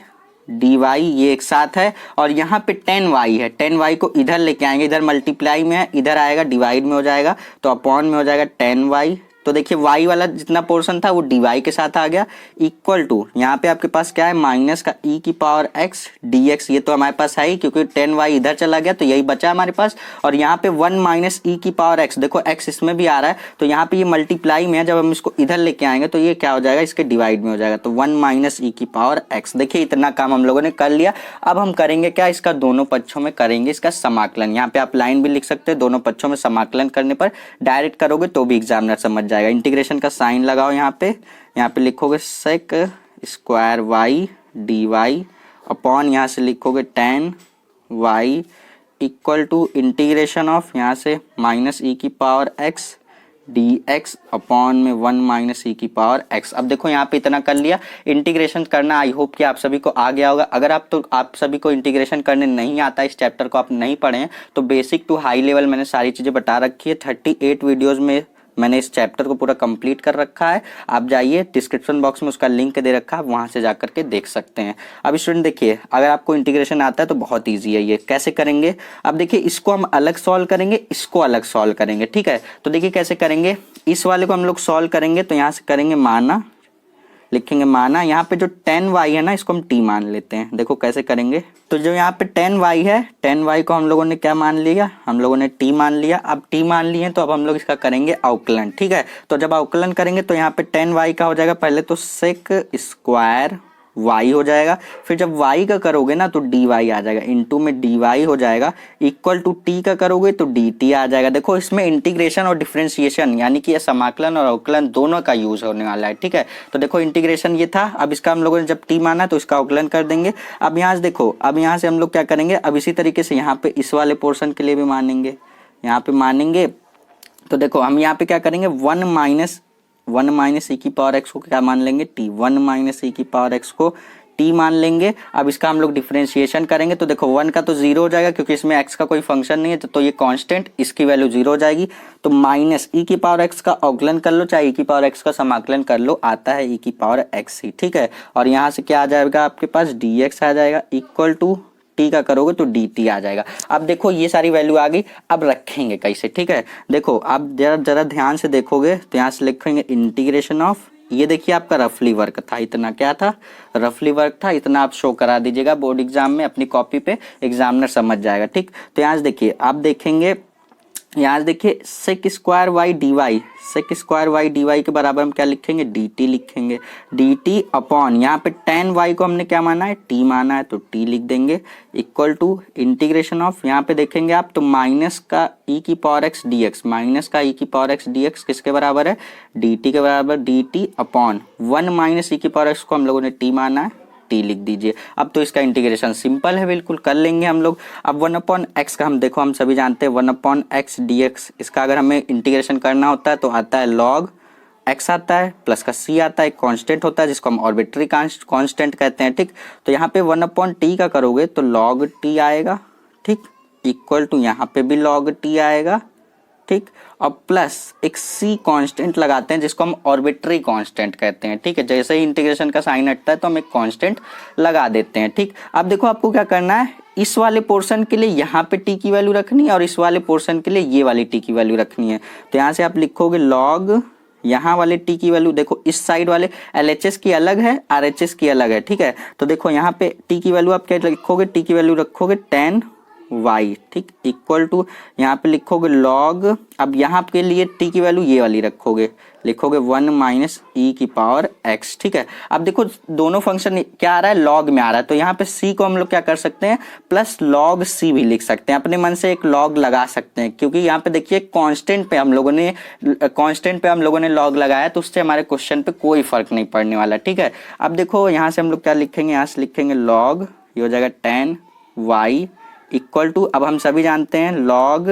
D Y, ये एक साथ है और यहाँ पे 10y है, 10y को इधर लेके आएंगे, इधर मल्टीप्लाई में है, इधर आएगा डिवाइड में हो जाएगा तो अपॉन में हो जाएगा 10y। तो देखिए y वाला जितना पोर्शन था वो dy के साथ आ गया इक्वल टू यहाँ पे आपके पास क्या है माइनस का e की पावर x dx, ये तो हमारे पास है ही क्योंकि 10y इधर चला गया तो यही बचा हमारे पास। और यहाँ पे 1 माइनस e की पावर x, देखो x इसमें भी आ रहा है तो यहाँ पे ये मल्टीप्लाई में है, जब हम इसको इधर लेके आएंगे तो ये क्या हो जाएगा, इसके डिवाइड में हो जाएगा तो 1 माइनस e की पावर x। देखिए इतना काम हम लोगों ने कर लिया। अब हम करेंगे क्या, इसका दोनों पक्षों में करेंगे इसका समाकलन। यहाँ पे आप लाइन भी लिख सकते हैं, दोनों पक्षों में समाकलन करने पर डायरेक्ट करोगे तो भी एग्जामिनर समझ जाएगा। इंटीग्रेशन का साइन लगाओ, यहाँ पे लिखोगे sec square Y D Y upon यहाँ से लिखोगे 10y equal to integration of यहाँ से माइनस ई की पावर x dx अपॉन में 1 माइनस ई की पावर x। अब देखो यहाँ पे इतना कर लिया, इंटीग्रेशन करना आई होप कि आप सभी को आ गया होगा। अगर आप सभी को इंटीग्रेशन करने नहीं आता, इस चैप्टर को आप नहीं पढ़े हैं तो बेसिक टू हाई लेवल मैंने सारी चीज़ें बता रखी है। 38 वीडियोज़ में मैंने इस चैप्टर को पूरा कंप्लीट कर रखा है। आप जाइए डिस्क्रिप्शन बॉक्स में उसका लिंक दे रखा है, वहाँ से जा करके देख सकते हैं। अब स्टूडेंट देखिए अगर आपको इंटीग्रेशन आता है तो बहुत ईजी है, ये कैसे करेंगे। अब देखिए इसको हम अलग सॉल्व करेंगे, इसको अलग सॉल्व करेंगे, ठीक है। तो देखिए कैसे करेंगे, इस वाले को हम लोग सॉल्व करेंगे तो यहाँ से करेंगे माना, लिखेंगे माना, यहाँ पे जो 10y है ना इसको हम t मान लेते हैं। देखो कैसे करेंगे, तो जो यहाँ पे 10y है, 10y को हम लोगों ने क्या मान लिया, हम लोगों ने t मान लिया। अब t मान लिए तो अब हम लोग इसका करेंगे अवकलन, ठीक है। तो जब अवकलन करेंगे तो यहाँ पे 10y का हो जाएगा पहले तो सेक स्क्वायर y हो जाएगा, फिर जब y का करोगे ना तो dy आ जाएगा, इनटू में dy हो जाएगा इक्वल टू t का करोगे तो dt आ जाएगा। देखो इसमें इंटीग्रेशन और डिफरेंशिएशन यानी कि समाकलन और अवकलन दोनों का यूज होने वाला है, ठीक है। तो देखो इंटीग्रेशन ये था, अब इसका हम लोगों ने जब t माना तो इसका अवकलन कर देंगे। अब यहाँ से देखो, अब यहाँ से हम लोग क्या करेंगे, अब इसी तरीके से यहाँ पे इस वाले पोर्शन के लिए भी मानेंगे, यहाँ पे मानेंगे। तो देखो हम यहाँ पे क्या करेंगे, 1 माइनस ई की पावर एक्स को क्या मान लेंगे, t। 1 माइनस ई की पावर एक्स को t मान लेंगे। अब इसका हम लोग डिफरेंशिएशन करेंगे तो देखो 1 का तो 0 हो जाएगा क्योंकि इसमें x का कोई फंक्शन नहीं है तो ये कांस्टेंट, इसकी वैल्यू 0 हो जाएगी। तो माइनस ई की पावर x का अवकलन कर लो, चाहे ई की पावर x का समाकलन कर लो, आता है ई की पावर x ही, ठीक है। और यहाँ से क्या आ जाएगा आपके पास dx आ जाएगा इक्वल टू t का करोगे तो dt आ जाएगा। अब देखो ये सारी वैल्यू आ गई, अब रखेंगे कैसे, ठीक है। देखो अब जरा ध्यान से देखोगे तो यहाँ से लिखेंगे इंटीग्रेशन ऑफ, ये देखिए आपका रफली वर्क था, इतना क्या था, रफली वर्क था, इतना आप शो करा दीजिएगा बोर्ड एग्जाम में अपनी कॉपी पे, एग्जामिनर समझ जाएगा, ठीक। तो यहाँ से देखिए आप देखेंगे, यहाँ से देखिए sec square Y D Y, sec square Y D Y के बराबर हम क्या लिखेंगे, dt लिखेंगे, dt अपॉन यहाँ पे 10y को हमने क्या माना है, t माना है तो t लिख देंगे इक्वल टू इंटीग्रेशन ऑफ, यहाँ पे देखेंगे आप तो माइनस का e की पावर x dx, माइनस का e की पावर x dx किसके बराबर है, dt के बराबर, dt अपॉन 1 माइनस e की पावर x को हम लोगों ने t माना है, t लिख दीजिए। अब तो इसका इंटीग्रेशन सिंपल है, बिल्कुल कर लेंगे हम लोग। अब 1/x का हम देखो, हम सभी जानते हैं 1/x dx, इसका अगर हमें इंटीग्रेशन करना होता है तो आता है log x आता है, प्लस का c आता है, कांस्टेंट होता है जिसको हम आर्बिट्री कांस्टेंट कहते हैं, ठीक। तो यहाँ पे 1/t का करोगे तो log t आएगा, ठीक। इक्वल टू यहाँ पे भी log t आएगा, ठीक, और प्लस एक c कांस्टेंट लगाते हैं जिसको हम ऑर्बिट्री कांस्टेंट कहते हैं, ठीक है। जैसे ही इंटीग्रेशन का साइन हटता है तो हम एक कांस्टेंट लगा देते हैं, ठीक। अब देखो आपको क्या करना है, इस वाले पोर्शन के लिए यहाँ पे t की वैल्यू रखनी है और इस वाले पोर्शन के लिए ये वाली t की वैल्यू रखनी है। तो यहाँ से आप लिखोगे log यहाँ वाले t की वैल्यू, देखो इस साइड वाले LHS की अलग है, RHS की अलग है, ठीक है। तो देखो यहाँ पे t की वैल्यू आप क्या लिखोगे, t की वैल्यू रखोगे 10 y, ठीक, इक्वल टू यहाँ पे लिखोगे log, अब यहाँ के लिए t की वैल्यू ये वाली रखोगे, लिखोगे 1 माइनस e की पावर x, ठीक है। अब देखो दोनों फंक्शन क्या आ रहा है, log में आ रहा है, तो यहाँ पे c को हम लोग क्या कर सकते हैं, प्लस log c भी लिख सकते हैं, अपने मन से एक log लगा सकते हैं, क्योंकि यहाँ पे देखिए कांस्टेंट पे हम लोगों ने log लगाया, तो उससे हमारे क्वेश्चन पे कोई फर्क नहीं पड़ने वाला, ठीक है। अब देखो यहाँ से हम लोग क्या लिखेंगे, यहाँ से लिखेंगे log, ये हो जाएगा 10 y इक्वल टू, अब हम सभी जानते हैं log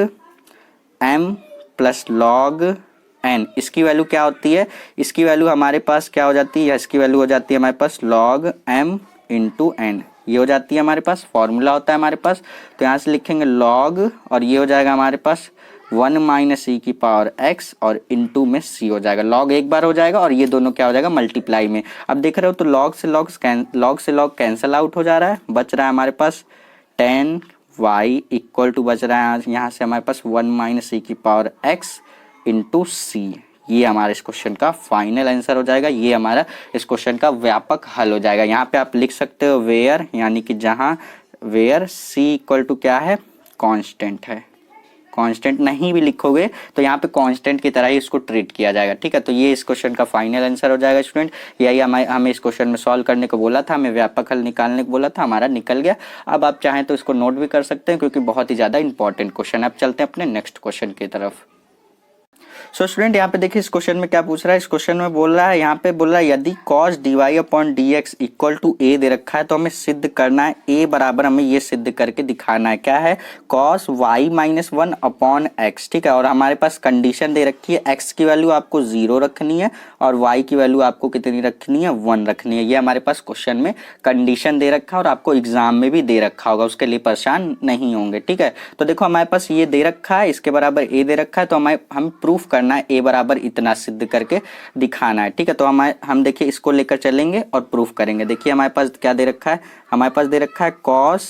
m plus log n, इसकी वैल्यू क्या होती है, इसकी वैल्यू हमारे पास क्या हो जाती है, इसकी वैल्यू हो जाती है हमारे पास log m इंटू n, ये हो जाती है हमारे पास, फॉर्मूला होता है हमारे पास। तो यहाँ से लिखेंगे log और ये हो जाएगा हमारे पास 1 माइनस ई की पावर x और इंटू में c हो जाएगा, log एक बार हो जाएगा और ये दोनों क्या हो जाएगा, मल्टीप्लाई में। अब देख रहे हो तो log से log कैंसल आउट हो जा रहा है, बच रहा है हमारे पास 10 y इक्वल टू, बच रहा है यहाँ से हमारे पास 1 माइनस ई की पावर x इंटू सी। ये हमारे इस क्वेश्चन का फाइनल आंसर हो जाएगा, ये हमारा इस क्वेश्चन का व्यापक हल हो जाएगा। यहाँ पे आप लिख सकते हो वेयर, यानी कि जहाँ वेयर c इक्वल टू क्या है, कांस्टेंट है। कांस्टेंट नहीं भी लिखोगे तो यहाँ पे कांस्टेंट की तरह ही इसको ट्रीट किया जाएगा, ठीक है। तो ये इस क्वेश्चन का फाइनल आंसर हो जाएगा स्टूडेंट। यही हमें इस क्वेश्चन में सॉल्व करने को बोला था, हमें व्यापक हल निकालने को बोला था, हमारा निकल गया। अब आप चाहें तो इसको नोट भी कर सकते हैं क्योंकि बहुत ही ज़्यादा इंपॉर्टेंट क्वेश्चन है। अब चलते हैं अपने नेक्स्ट क्वेश्चन की तरफ। सो स्टूडेंट यहाँ पे देखिए इस क्वेश्चन में क्या पूछ रहा है, इस क्वेश्चन में बोल रहा है, यहाँ पे बोल रहा है यदि cos dy upon dx equal to a दे रखा है तो हमें सिद्ध करना है, a बराबर हमें ये सिद्ध करके दिखाना है, क्या है, cos y minus 1 upon x, ठीक है। और हमारे पास कंडीशन दे रखी है, x की वैल्यू आपको 0 रखनी है और y की वैल्यू आपको कितनी रखनी है, 1 रखनी है। ये हमारे पास क्वेश्चन में कंडीशन दे रखा है और आपको एग्जाम में भी दे रखा होगा, उसके लिए परेशान नहीं होंगे, ठीक है। तो देखो हमारे पास ये दे रखा है, इसके बराबर a दे रखा है, तो हम प्रूफ करना है a बराबर इतना सिद्ध करके दिखाना है, ठीक है। तो हम देखिए इसको लेकर चलेंगे और प्रूफ करेंगे। देखिए हमारे पास क्या दे रखा है, हमारे पास दे रखा है cos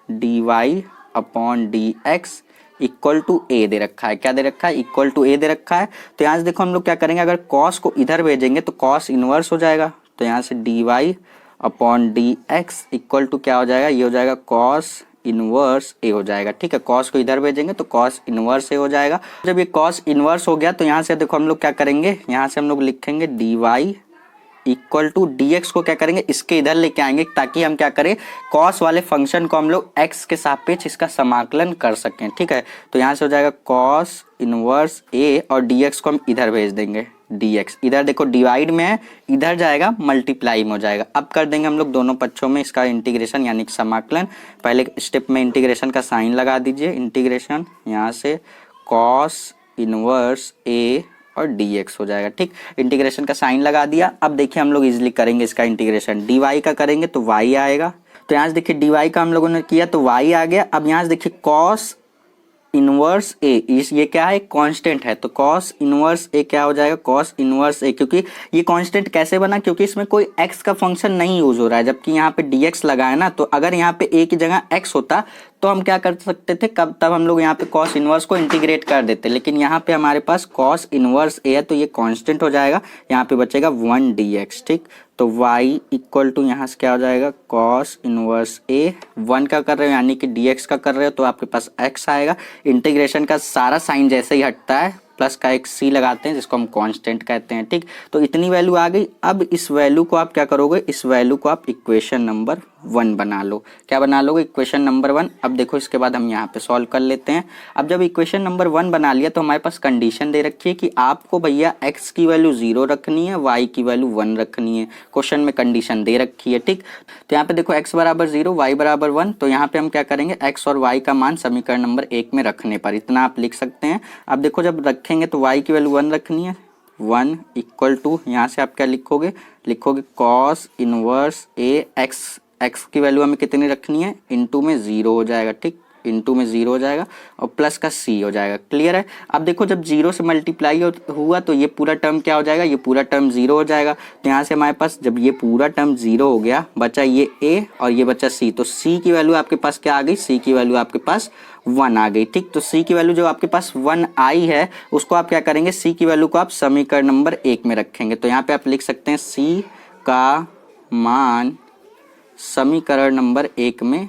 dy upon dx equal to a दे रखा है, क्या दे रखा है, इक्वल टू a दे रखा है। तो यहाँ से देखो हम लोग क्या करेंगे, अगर cos को इधर भेजेंगे तो cos इनवर्स हो जाएगा, तो यहाँ से dy upon dx equal to क्या हो जाएगा, ये हो जाएगा cos इनवर्स ए हो जाएगा, ठीक है। cos को इधर भेजेंगे तो cos इनवर्स ए हो जाएगा। जब ये cos इनवर्स हो गया तो यहाँ से देखो हम लोग क्या करेंगे, यहाँ से हम लोग लिखेंगे dy इक्वल टू dx को क्या करेंगे, इसके इधर लेके आएंगे ताकि हम क्या करें, cos वाले फंक्शन को हम लोग x के सापेक्ष इसका समाकलन कर सकें, ठीक है। तो यहाँ से हो जाएगा cos इनवर्स a और dx को हम इधर भेज देंगे, dx इधर देखो डिवाइड में है, इधर जाएगा मल्टीप्लाई में हो जाएगा। अब कर देंगे हम लोग दोनों पक्षों में इसका इंटीग्रेशन यानी कि समाकलन। पहले स्टेप में इंटीग्रेशन का साइन लगा दीजिए, इंटीग्रेशन यहाँ से cos इनवर्स a और dx हो जाएगा, ठीक। इंटीग्रेशन का साइन लगा दिया। अब देखिए हम लोग इजीली करेंगे इसका इंटीग्रेशन, dy का करेंगे तो y आएगा। तो यहाँ से देखिए dy का हम लोगों ने किया तो y आ गया। अब यहाँ से देखिए cos इनवर्स ए, ये क्या है, कांस्टेंट है, तो cos इनवर्स ए क्या हो जाएगा, cos इनवर्स ए, क्योंकि ये कांस्टेंट कैसे बना, क्योंकि इसमें कोई x का फंक्शन नहीं यूज हो रहा है, जबकि यहाँ पे dx लगा है ना, तो अगर यहाँ पे a की जगह x होता तो हम क्या कर सकते थे, तब हम लोग यहाँ पे cos इनवर्स को इंटीग्रेट कर देते, लेकिन यहाँ पे हमारे पास cos इनवर्स ए है तो ये कांस्टेंट हो जाएगा, यहाँ पे बचेगा 1 dx, ठीक। तो y इक्वल टू यहाँ से क्या हो जाएगा, cos इनवर्स a, 1 का कर रहे हो यानी कि dx का कर रहे हो तो आपके पास x आएगा। इंटीग्रेशन का सारा साइन जैसे ही हटता है प्लस का एक c लगाते हैं जिसको हम कांस्टेंट कहते हैं, ठीक। तो इतनी वैल्यू आ गई। अब इस वैल्यू को आप क्या करोगे, इस वैल्यू को आप इक्वेशन नंबर 1 बना लो। क्या बना लोगे, इक्वेशन नंबर 1। अब देखो इसके बाद हम यहाँ पे सॉल्व कर लेते हैं। अब जब इक्वेशन नंबर 1 बना लिया तो हमारे पास कंडीशन दे रखी है कि आपको भैया x की वैल्यू 0 रखनी है, y की वैल्यू 1 रखनी है। क्वेश्चन में कंडीशन दे रखी है, ठीक। तो यहाँ पे देखो x बराबर 0, y बराबर 1, तो यहाँ पे हम क्या करेंगे, x और y का मान समीकरण नंबर 1 में रखने पर इतना आप लिख सकते हैं। अब देखो जब रखेंगे तो y की वैल्यू 1 रखनी है, 1 इक्वल टू यहाँ से आप क्या लिखोगे, cos इनवर्स a, x की वैल्यू हमें कितनी रखनी है, इनटू में 0 हो जाएगा, ठीक। इंटू में 0 हो जाएगा और प्लस का c हो जाएगा। क्लियर है। अब देखो जब 0 से मल्टीप्लाई हुआ तो ये पूरा टर्म क्या हो जाएगा, ये पूरा टर्म 0 हो जाएगा। तो यहाँ से हमारे पास जब ये पूरा टर्म 0 हो गया, बचा ये a और ये बचा c, तो c की वैल्यू आपके पास क्या आ गई, c की वैल्यू आपके पास 1 आ गई। ठीक, तो c की वैल्यू जो आपके पास 1 आई है उसको आप क्या करेंगे, c की वैल्यू को आप समीकरण नंबर 1 में रखेंगे। तो यहाँ पे आप लिख सकते हैं c का मान समीकरण नंबर 1 में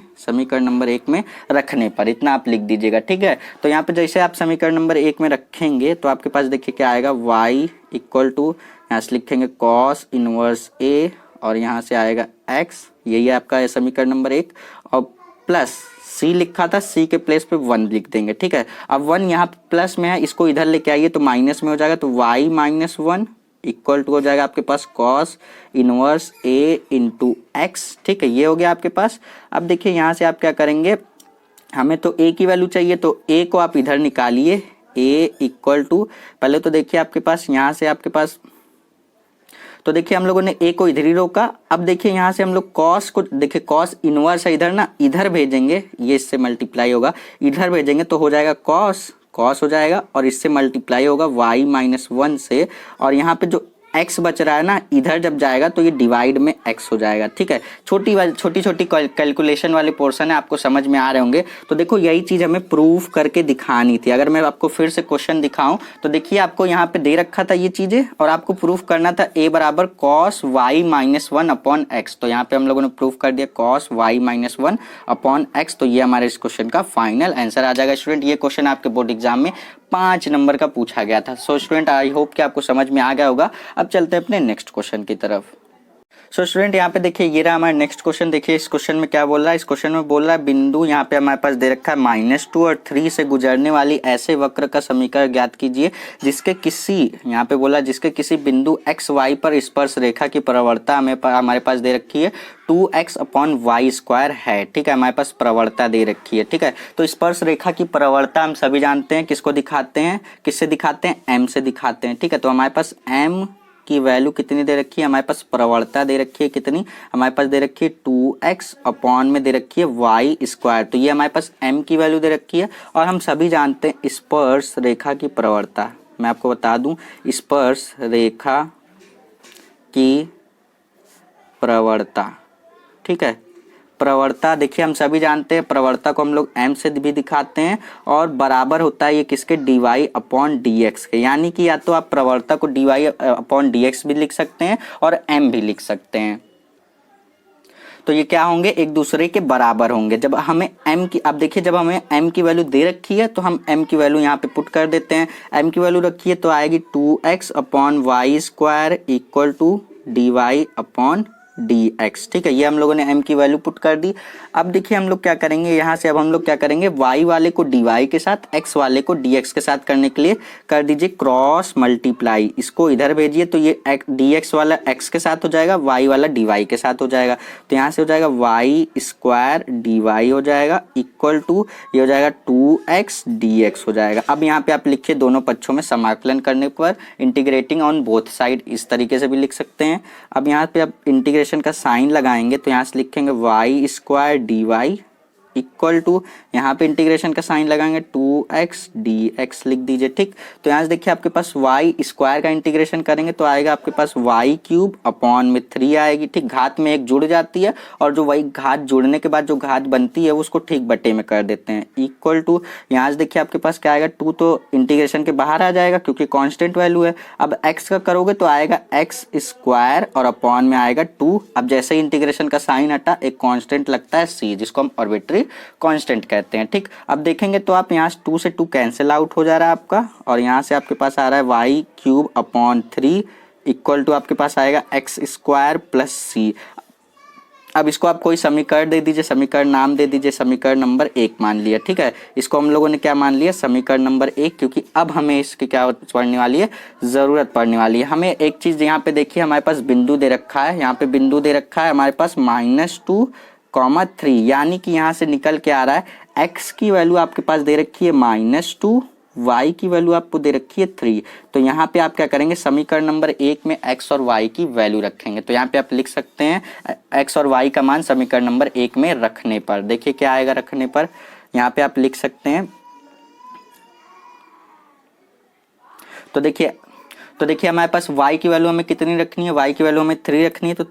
रखने पर, इतना आप लिख दीजिएगा। ठीक है, तो यहाँ पे जैसे आप समीकरण नंबर 1 में रखेंगे तो आपके पास देखिए क्या आएगा, y इक्वल टू यहाँ से लिखेंगे कॉस इनवर्स a और यहाँ से आएगा x, यही है आपका समीकरण नंबर 1, और प्लस c लिखा था, c के प्लेस पे 1 लिख देंगे। ठीक है, अब 1 यहाँ प्लस में है, इसको इधर लेके आइए तो माइनस में हो जाएगा, तो y माइनस 1 इक्वल टू हो जाएगा आपके पास cos inverse a into X. ठीक है, ये हो गया आपके पास। अब देखिए यहाँ से आप क्या करेंगे, हमें तो a की वैल्यू चाहिए तो a को आप इधर निकालिए, a इक्वल टू, पहले तो देखिए आपके पास यहाँ से आपके पास, तो देखिए हम लोगों ने a को इधर ही रोका। अब देखिए यहाँ से हम लोग cos को, देखिए cos इनवर्स है इधर ना, इधर भेजेंगे, ये इससे मल्टीप्लाई होगा, इधर भेजेंगे तो हो जाएगा cos हो जाएगा और इससे मल्टीप्लाई होगा y माइनस 1 से, और यहाँ पे जो x बच रहा है ना, इधर जब जाएगा तो ये डिवाइड में x हो जाएगा। ठीक है, छोटी छोटी कैलकुलेशन वाले पोर्शन है, आपको समझ में आ रहे होंगे। तो देखो यही चीज़ हमें प्रूफ करके दिखानी थी। अगर मैं आपको फिर से क्वेश्चन दिखाऊं तो देखिए आपको यहाँ पे दे रखा था ये चीज़ें और आपको प्रूफ करना था a बराबर cos Y minus 1 upon X. तो यहाँ पे हम लोगों ने प्रूफ कर दिया cos Y minus 1 upon X. तो ये हमारे इस क्वेश्चन का फाइनल आंसर आ जाएगा। स्टूडेंट ये क्वेश्चन आपके बोर्ड एग्जाम में 5 नंबर का पूछा गया था। सो स्टूडेंट आई होप कि आपको समझ में आ गया होगा। अब चलते हैं अपने नेक्स्ट क्वेश्चन की तरफ। सो स्टूडेंट यहाँ पे देखिए ये रहा हमारा नेक्स्ट क्वेश्चन। देखिए इस क्वेश्चन में क्या बोल रहा है, इस क्वेश्चन में बोल रहा है बिंदु यहाँ पे हमारे पास दे रखा है -2 और 3 से गुजरने वाली ऐसे वक्र का समीकरण ज्ञात कीजिए जिसके किसी, यहाँ पे बोला जिसके किसी बिंदु x y पर स्पर्श रेखा की प्रवणता हमारे पास दे रखी है 2x अपॉन वाई स्क्वायर है। ठीक है, हमारे पास प्रवणता दे रखी है। ठीक है, तो स्पर्श रेखा की प्रवणता हम सभी जानते हैं, किसको दिखाते हैं, किससे दिखाते हैं, m से दिखाते हैं। ठीक है, तो हमारे पास m की वैल्यू कितनी दे रखी है, हमारे पास प्रवणता दे रखी है कितनी, हमारे पास दे रखी है 2x अपॉन में दे रखी है वाई स्क्वायर। तो ये हमारे पास m की वैल्यू दे रखी है और हम सभी जानते हैं स्पर्श रेखा की प्रवणता। मैं आपको बता दूं स्पर्श रेखा की प्रवणता। ठीक है, प्रवणता देखिए हम सभी जानते हैं प्रवणता को हम लोग m से भी दिखाते हैं और बराबर होता है ये किसके, dy अपॉन dx के। यानी कि या तो आप प्रवणता को dy अपॉन dx भी लिख सकते हैं और m भी लिख सकते हैं। तो ये क्या होंगे, एक दूसरे के बराबर होंगे। जब हमें m की, अब देखिए जब हमें m की वैल्यू दे रखी है तो हम m की वैल्यू यहाँ पे पुट कर देते हैं। m की वैल्यू रखी है तो आएगी 2x upon Y square equal to dy upon dx। ठीक है, ये हम लोगों ने m की वैल्यू पुट कर दी। अब देखिए हम लोग क्या करेंगे, यहाँ से अब हम लोग क्या करेंगे, y वाले को dy के साथ, x वाले को dx के साथ करने के लिए कर दीजिए क्रॉस मल्टीप्लाई। इसको इधर भेजिए तो ये dx वाला x के साथ हो जाएगा, y वाला dy के साथ हो जाएगा। तो यहाँ से हो जाएगा वाई स्क्वायर dy हो जाएगा इक्वल टू ये हो जाएगा 2x dx हो जाएगा। अब यहाँ पे आप लिखिए दोनों पक्षों में समाकलन करने पर, इंटीग्रेटिंग ऑन बोथ साइड, इस तरीके से भी लिख सकते हैं। अब यहाँ पे आप इंटीग्रेशन का साइन लगाएंगे तो यहाँ से लिखेंगे Y square D Y equal to, यहाँ पे इंटीग्रेशन का साइन लगाएंगे 2x dx लिख दीजिए। ठीक, तो यहाँ से देखिए आपके पास वाई स्क्वायर का इंटीग्रेशन करेंगे तो आएगा आपके पास वाई क्यूब अपॉन में 3 आएगी। ठीक, घात में एक जुड़ जाती है और जो वही घात जुड़ने के बाद जो घात बनती है उसको ठीक बटे में कर देते हैं इक्वल टू, यहाँ से देखिए आपके पास क्या आएगा 2 तो इंटीग्रेशन के बाहर आ जाएगा क्योंकि कॉन्स्टेंट वैल्यू है। अब x का करोगे तो आएगा x स्क्वायर और अपॉन में आएगा 2। अब जैसे ही इंटीग्रेशन का साइन हटा एक कॉन्स्टेंट लगता है c, जिसको हम आर्बिट्री कांस्टेंट कहते हैं। ठीक, अब देखेंगे तो आप यहाँ 2 से 2 कैंसिल आउट हो जा रहा है आपका और यहाँ से आपके पास आ रहा है y cube upon 3 equal to आपके पास आएगा एक्स स्क्वायर प्लस सी। अब इसको आप कोई समीकरण दे दीजिए, समीकरण नाम दे दीजिए, समीकरण नंबर 1 मान लिया। ठीक है, इसको हम लोगों ने क्या मान लिया, समीकरण नंबर 1, क्योंकि अब हमें इसकी क्या पढ़ने वाली है, जरूरत पड़ने वाली है। हमें एक चीज यहाँ पे देखिए हमारे पास बिंदु दे रखा है, यहाँ पे बिंदु दे रखा है हमारे पास -2, 3, यानी कि यहाँ से निकल के आ रहा है x की वैल्यू आपके पास दे रखी है -2, y की वैल्यू आपको दे रखी है 3। तो यहाँ पे आप क्या करेंगे, समीकरण नंबर 1 में x और y की वैल्यू रखेंगे। तो यहाँ पे आप लिख सकते हैं x और y का मान समीकरण नंबर 1 में रखने पर। देखिए क्या आएगा रखने पर, यहाँ पे आप लिख सकते हैं। तो देखिए हमारे पास y की वैल्यू हमें कितनी रखनी है, y की वैल्यू हमें 3 रखनी है, तो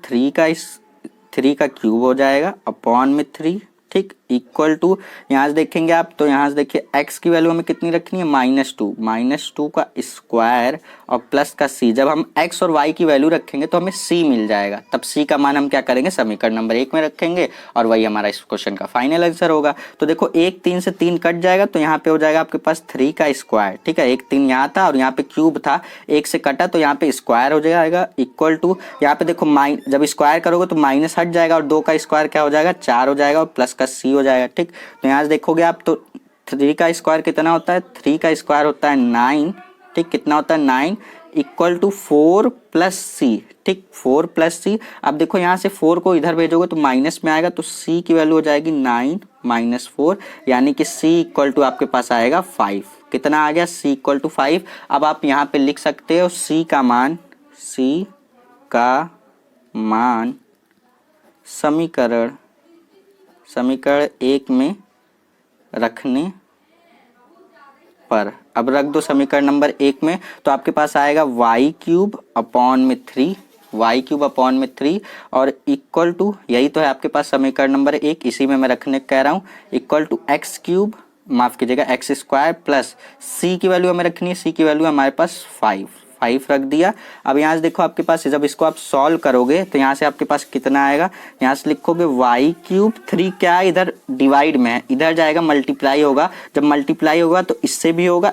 3 का क्यूब हो जाएगा अपॉन में 3, ठीक, इक्वल टू यहाँ से देखेंगे आप तो यहाँ से देखिए x की वैल्यू हमें कितनी रखनी है -2 का स्क्वायर और प्लस का c। जब हम x और y की वैल्यू रखेंगे तो हमें c मिल जाएगा, तब c का मान हम क्या करेंगे समीकरण नंबर 1 में रखेंगे और वही हमारा इस क्वेश्चन का फाइनल आंसर होगा। तो देखो 1 3 से 3 कट जाएगा तो यहाँ पे हो जाएगा आपके पास 3 का स्क्वायर, ठीक है, 1 3 यहाँ था और यहाँ पे क्यूब था, 1 से कटा तो यहाँ पे स्क्वायर हो जाएगा इक्वल टू, यहाँ पे देखो जब स्क्वायर करोगे तो माइनस हट जाएगा और 2 का स्क्वायर क्या हो जाएगा 4 हो जाएगा और प्लस का c हो जाएगा, ठीक। तो यहाँ से देखोगे आप तो 3 का स्क्वायर कितना होता है, 3 का स्क्वायर होता है 9, ठीक, कितना होता है 9 इक्वल टू 4 प्लस सी, ठीक, 4 प्लस सी। अब देखो यहाँ से 4 को इधर भेजोगे तो माइनस में आएगा तो c की वैल्यू हो जाएगी 9 माइनस 4, यानी कि c इक्वल टू आपके पास आएगा 5। कितना आ गया, c इक्वल टू 5। अब आप यहाँ पे लिख सकते हो c का मान समीकरण 1 में रखने पर, अब रख दो समीकरण नंबर 1 में तो आपके पास आएगा y क्यूब अपॉन में 3 और इक्वल टू, यही तो है आपके पास समीकरण नंबर 1, इसी में मैं रखने कह रहा हूँ, इक्वल टू x क्यूब, माफ कीजिएगा x स्क्वायर प्लस c की वैल्यू हमें रखनी है, c की वैल्यू हमारे पास 5 रख दिया। अब यहाँ से देखो आपके पास जब इसको आप सॉल्व करोगे तो यहाँ से आपके पास कितना आएगा, यहाँ से लिखोगे y क्यूब, 3 क्या है इधर डिवाइड में है, इधर जाएगा मल्टीप्लाई होगा, जब मल्टीप्लाई होगा तो इससे भी होगा